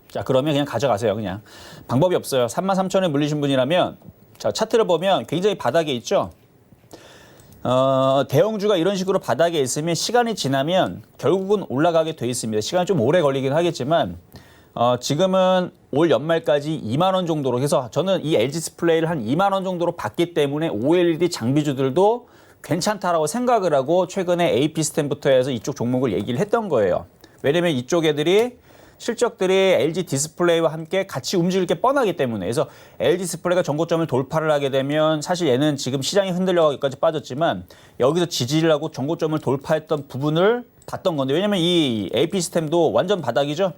자, 그러면 그냥 가져가세요. 그냥 방법이 없어요. 33,000원에 물리신 분이라면 자, 차트를 보면 굉장히 바닥에 있죠. 대형주가 이런 식으로 바닥에 있으면 시간이 지나면 결국은 올라가게 돼 있습니다. 시간이 좀 오래 걸리긴 하겠지만 지금은 올 연말까지 2만 원 정도로 해서 저는 이 LG 디스플레이를 한 2만 원 정도로 받기 때문에 OLED 장비주들도 괜찮다라고 생각을 하고 최근에 AP스템부터 해서 이쪽 종목을 얘기를 했던 거예요. 왜냐면 이쪽 애들이 실적들이 LG 디스플레이와 함께 같이 움직일 게 뻔하기 때문에. 그래서 LG 디스플레이가 전고점을 돌파를 하게 되면 사실 얘는 지금 시장이 흔들려가기까지 빠졌지만 여기서 지지를 하고 전고점을 돌파했던 부분을 봤던 건데, 왜냐면 이 AP스템도 완전 바닥이죠.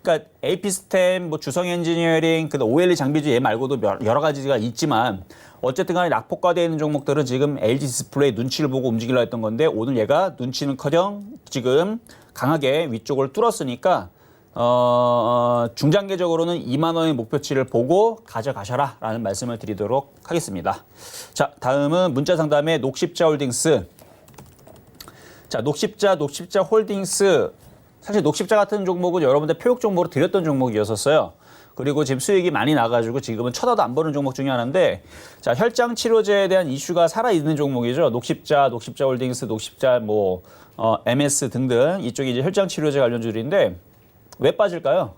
그러니까 AP스템, 뭐 주성 엔지니어링, 그 OLED 장비주 얘 말고도 여러 가지가 있지만 어쨌든 간에 낙폭과되어 있는 종목들은 지금 LG 디스플레이 눈치를 보고 움직이려 했던 건데 오늘 얘가 눈치는커녕 지금 강하게 위쪽을 뚫었으니까 중장기적으로는 2만 원의 목표치를 보고 가져가셔라 라는 말씀을 드리도록 하겠습니다. 자, 다음은 문자 상담의 녹십자 홀딩스. 자, 녹십자 홀딩스. 사실 녹십자 같은 종목은 여러분들 표육 종목으로 드렸던 종목이었었어요. 그리고 지금 수익이 많이 나가지고 지금은 쳐다도 안 보는 종목 중에 하나인데, 자, 혈장 치료제에 대한 이슈가 살아있는 종목이죠. 녹십자 홀딩스, 녹십자 MS 등등 이쪽이 이제 혈장 치료제 관련주들인데 왜 빠질까요?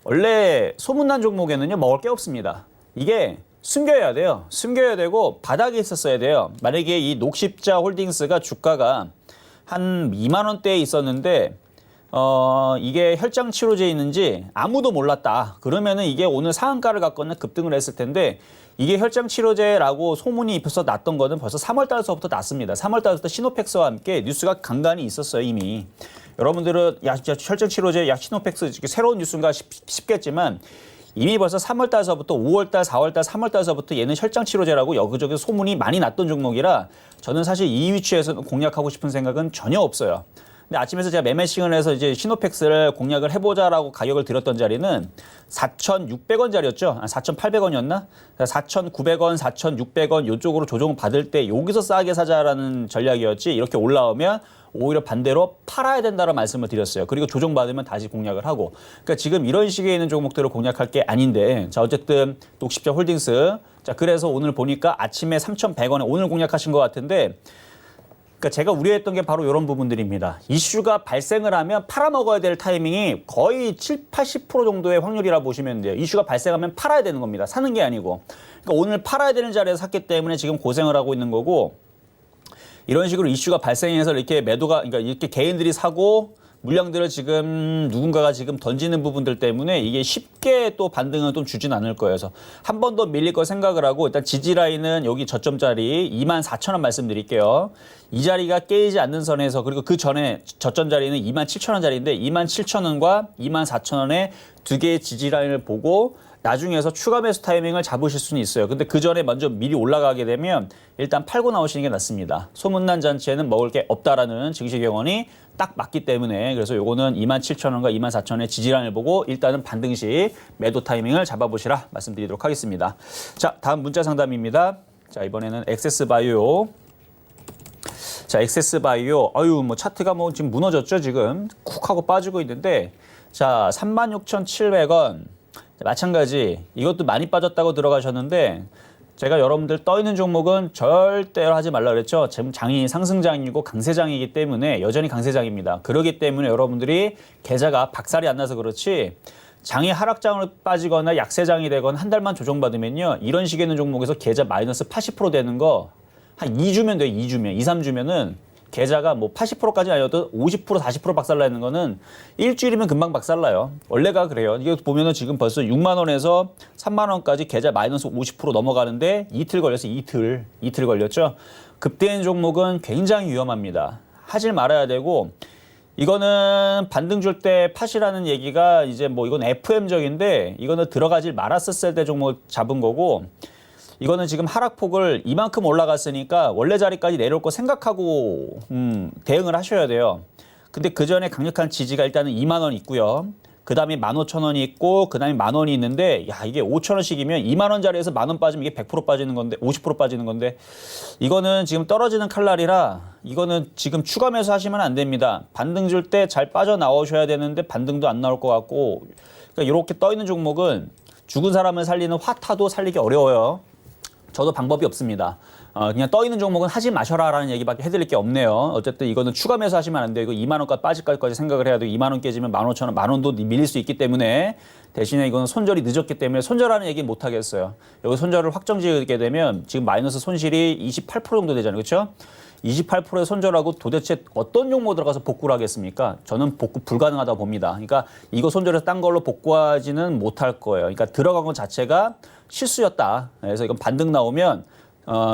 원래 소문난 종목에는요 먹을 게 없습니다. 이게 숨겨야 돼요. 숨겨야 되고 바닥에 있었어야 돼요. 만약에 이 녹십자 홀딩스가 주가가 한 2만 원대에 있었는데 이게 혈장 치료제에 있는지 아무도 몰랐다. 그러면은 이게 오늘 상한가를 갔거나 급등을 했을 텐데 이게 혈장 치료제라고 소문이 벌써 났던 거는 벌써 3월 달서부터 났습니다. 3월 달부터 시노팩스와 함께 뉴스가 간간히 있었어요, 이미. 여러분들은 혈장 치료제 시노팩스 새로운 뉴스인가 싶겠지만 이미 벌써 3월 달서부터 5월 달, 4월 달, 3월 달서부터 얘는 혈장 치료제라고 여기저기 소문이 많이 났던 종목이라 저는 사실 이 위치에서 공략하고 싶은 생각은 전혀 없어요. 근데 아침에서 제가 매매 시간에서 이제 시노팩스를 공략을 해보자라고 가격을 드렸던 자리는 4,600원짜리였죠. 4,800원이었나? 4,900원, 4,600원 이쪽으로 조정 받을 때 여기서 싸게 사자라는 전략이었지. 이렇게 올라오면 오히려 반대로 팔아야 된다는 말씀을 드렸어요. 그리고 조정받으면 다시 공략을 하고. 그러니까 지금 이런 시기에 있는 종목들을 공략할 게 아닌데, 자, 어쨌든 녹십자 홀딩스. 자, 그래서 오늘 보니까 아침에 3,100원에 오늘 공략하신 것 같은데, 그러니까 제가 우려했던 게 바로 이런 부분들입니다. 이슈가 발생을 하면 팔아먹어야 될 타이밍이 거의 7, 80% 정도의 확률이라 보시면 돼요. 이슈가 발생하면 팔아야 되는 겁니다. 사는 게 아니고. 그러니까 오늘 팔아야 되는 자리에서 샀기 때문에 지금 고생을 하고 있는 거고, 이런 식으로 이슈가 발생해서 이렇게 매도가, 그러니까 이렇게 개인들이 사고 물량들을 지금 누군가가 지금 던지는 부분들 때문에 이게 쉽게 또 반등은 좀 주진 않을 거예요. 그래서 한 번 더 밀릴 거 생각을 하고 일단 지지라인은 여기 저점 자리 24,000원 말씀드릴게요. 이 자리가 깨지지 않는 선에서, 그리고 그 전에 저점 자리는 27,000원 자리인데 27,000원과 24,000원의 두 개의 지지라인을 보고 나중에서 추가 매수 타이밍을 잡으실 수는 있어요. 근데 그 전에 먼저 미리 올라가게 되면 일단 팔고 나오시는 게 낫습니다. 소문난 잔치에는 먹을 게 없다라는 증시 경험이 딱 맞기 때문에, 그래서 요거는 27,000원과 24,000원의 지지라인을 보고 일단은 반등 시 매도 타이밍을 잡아보시라 말씀드리도록 하겠습니다. 자, 다음 문자 상담입니다. 자, 이번에는 엑세스바이오. 자, 엑세스바이오. 뭐 차트가 지금 무너졌죠, 지금. 쿡 하고 빠지고 있는데, 자, 36,700원. 마찬가지 이것도 많이 빠졌다고 들어가셨는데 제가 여러분들 떠 있는 종목은 절대로 하지 말라 그랬죠. 지금 장이 상승장이고 강세장이기 때문에 여전히 강세장입니다. 그렇기 때문에 여러분들이 계좌가 박살이 안 나서 그렇지 장이 하락장으로 빠지거나 약세장이 되거나 한 달만 조정받으면요, 이런 식의 있는 종목에서 계좌 마이너스 80% 되는 거 한 2주면 돼요. 2주면 2, 3주면은 계좌가 80%까지는 아니어도 50%, 40% 박살나는 거는 일주일이면 금방 박살나요. 원래가 그래요. 이게 보면은 지금 벌써 6만 원에서 3만 원까지 계좌 마이너스 50% 넘어가는데 이틀 걸렸어요. 이틀 걸렸죠. 급대인 종목은 굉장히 위험합니다. 하질 말아야 되고, 이거는 반등 줄 때 팟이라는 얘기가 이제 이건 FM적인데 이거는 들어가질 말았었을 때 종목 잡은 거고, 이거는 지금 하락폭을 이만큼 올라갔으니까 원래 자리까지 내려올 거 생각하고 대응을 하셔야 돼요. 근데 그 전에 강력한 지지가 일단은 2만 원 있고요. 그다음에 15,000원이 있고 그다음에 10,000원이 있는데 야 이게 5,000원씩이면 2만 원짜리에서 10,000원 빠지면 이게 100% 빠지는 건데 50% 빠지는 건데 이거는 지금 떨어지는 칼날이라 이거는 지금 추가 매수하시면 안 됩니다. 반등 줄 때 잘 빠져나오셔야 되는데 반등도 안 나올 것 같고 그러니까 이렇게 떠 있는 종목은 죽은 사람을 살리는 화타도 살리기 어려워요. 저도 방법이 없습니다. 그냥 떠 있는 종목은 하지 마셔라라는 얘기밖에 해드릴 게 없네요. 어쨌든 이거는 추가 매수하시면 안 돼요. 이거 2만 원까지 빠질까지 생각을 해야 돼요. 2만 원 깨지면 15,000원, 10,000원도 밀릴 수 있기 때문에 대신에 이거는 손절이 늦었기 때문에 손절하는 얘기 못 하겠어요. 여기 손절을 확정 지게 되면 지금 마이너스 손실이 28% 정도 되잖아요. 그렇죠? 28%의 손절하고 도대체 어떤 종목 들어가서 복구를 하겠습니까? 저는 복구 불가능하다고 봅니다. 그러니까 이거 손절해서 딴 걸로 복구하지는 못할 거예요. 그러니까 들어간 것 자체가 실수였다. 그래서 이건 반등 나오면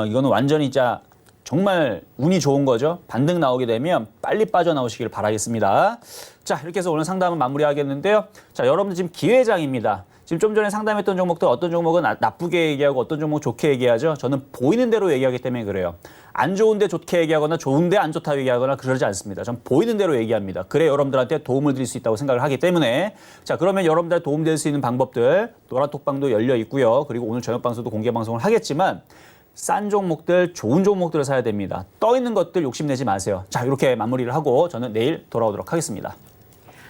이거는 완전히 진짜 정말 운이 좋은 거죠. 반등 나오게 되면 빨리 빠져나오시길 바라겠습니다. 자, 이렇게 해서 오늘 상담은 마무리하겠는데요. 자, 여러분들 지금 기회장입니다. 지금 좀 전에 상담했던 종목들 어떤 종목은 나쁘게 얘기하고 어떤 종목은 좋게 얘기하죠. 저는 보이는 대로 얘기하기 때문에 그래요. 안 좋은데 좋게 얘기하거나 좋은데 안 좋다고 얘기하거나 그러지 않습니다. 전 보이는 대로 얘기합니다. 그래 여러분들한테 도움을 드릴 수 있다고 생각을 하기 때문에 자 그러면 여러분들 도움될 수 있는 방법들 노란톡방도 열려 있고요. 그리고 오늘 저녁 방송도 공개 방송을 하겠지만 싼 종목들, 좋은 종목들을 사야 됩니다. 떠 있는 것들 욕심내지 마세요. 자 이렇게 마무리를 하고 저는 내일 돌아오도록 하겠습니다.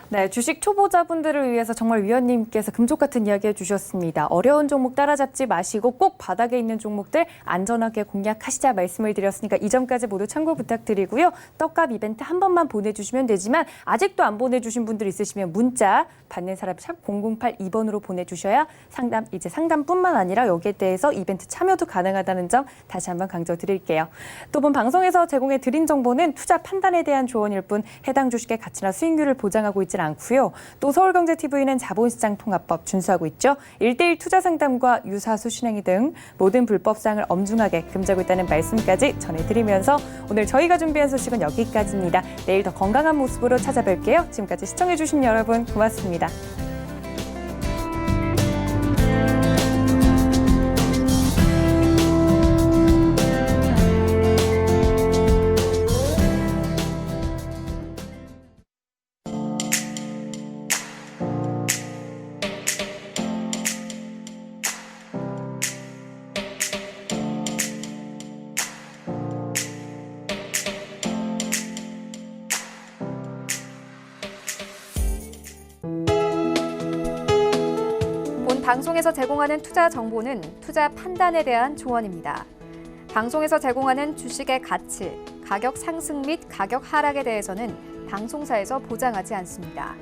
네, 주식 초보자분들을 위해서 정말 위원님께서 금쪽 같은 이야기 해주셨습니다. 어려운 종목 따라잡지 마시고 꼭 바닥에 있는 종목들 안전하게 공략하시자 말씀을 드렸으니까 이 점까지 모두 참고 부탁드리고요. 떡값 이벤트 한 번만 보내주시면 되지만 아직도 안 보내주신 분들 있으시면 문자 받는 사람 샵 0082번으로 보내주셔야 상담뿐만 아니라 여기에 대해서 이벤트 참여도 가능하다는 점 다시 한번 강조드릴게요. 또 본 방송에서 제공해 드린 정보는 투자 판단에 대한 조언일 뿐 해당 주식의 가치나 수익률을 보장하고 있지 않고요. 또 서울경제TV는 자본시장 통합법 준수하고 있죠. 1:1 투자 상담과 유사수 신행위 등 모든 불법사항을 엄중하게 금지하고 있다는 말씀까지 전해드리면서 오늘 저희가 준비한 소식은 여기까지입니다. 내일 더 건강한 모습으로 찾아뵐게요. 지금까지 시청해주신 여러분 고맙습니다. 방송에서 제공하는 투자 정보는 투자 판단에 대한 조언입니다. 방송에서 제공하는 주식의 가치, 가격 상승 및 가격 하락에 대해서는 방송사에서 보장하지 않습니다.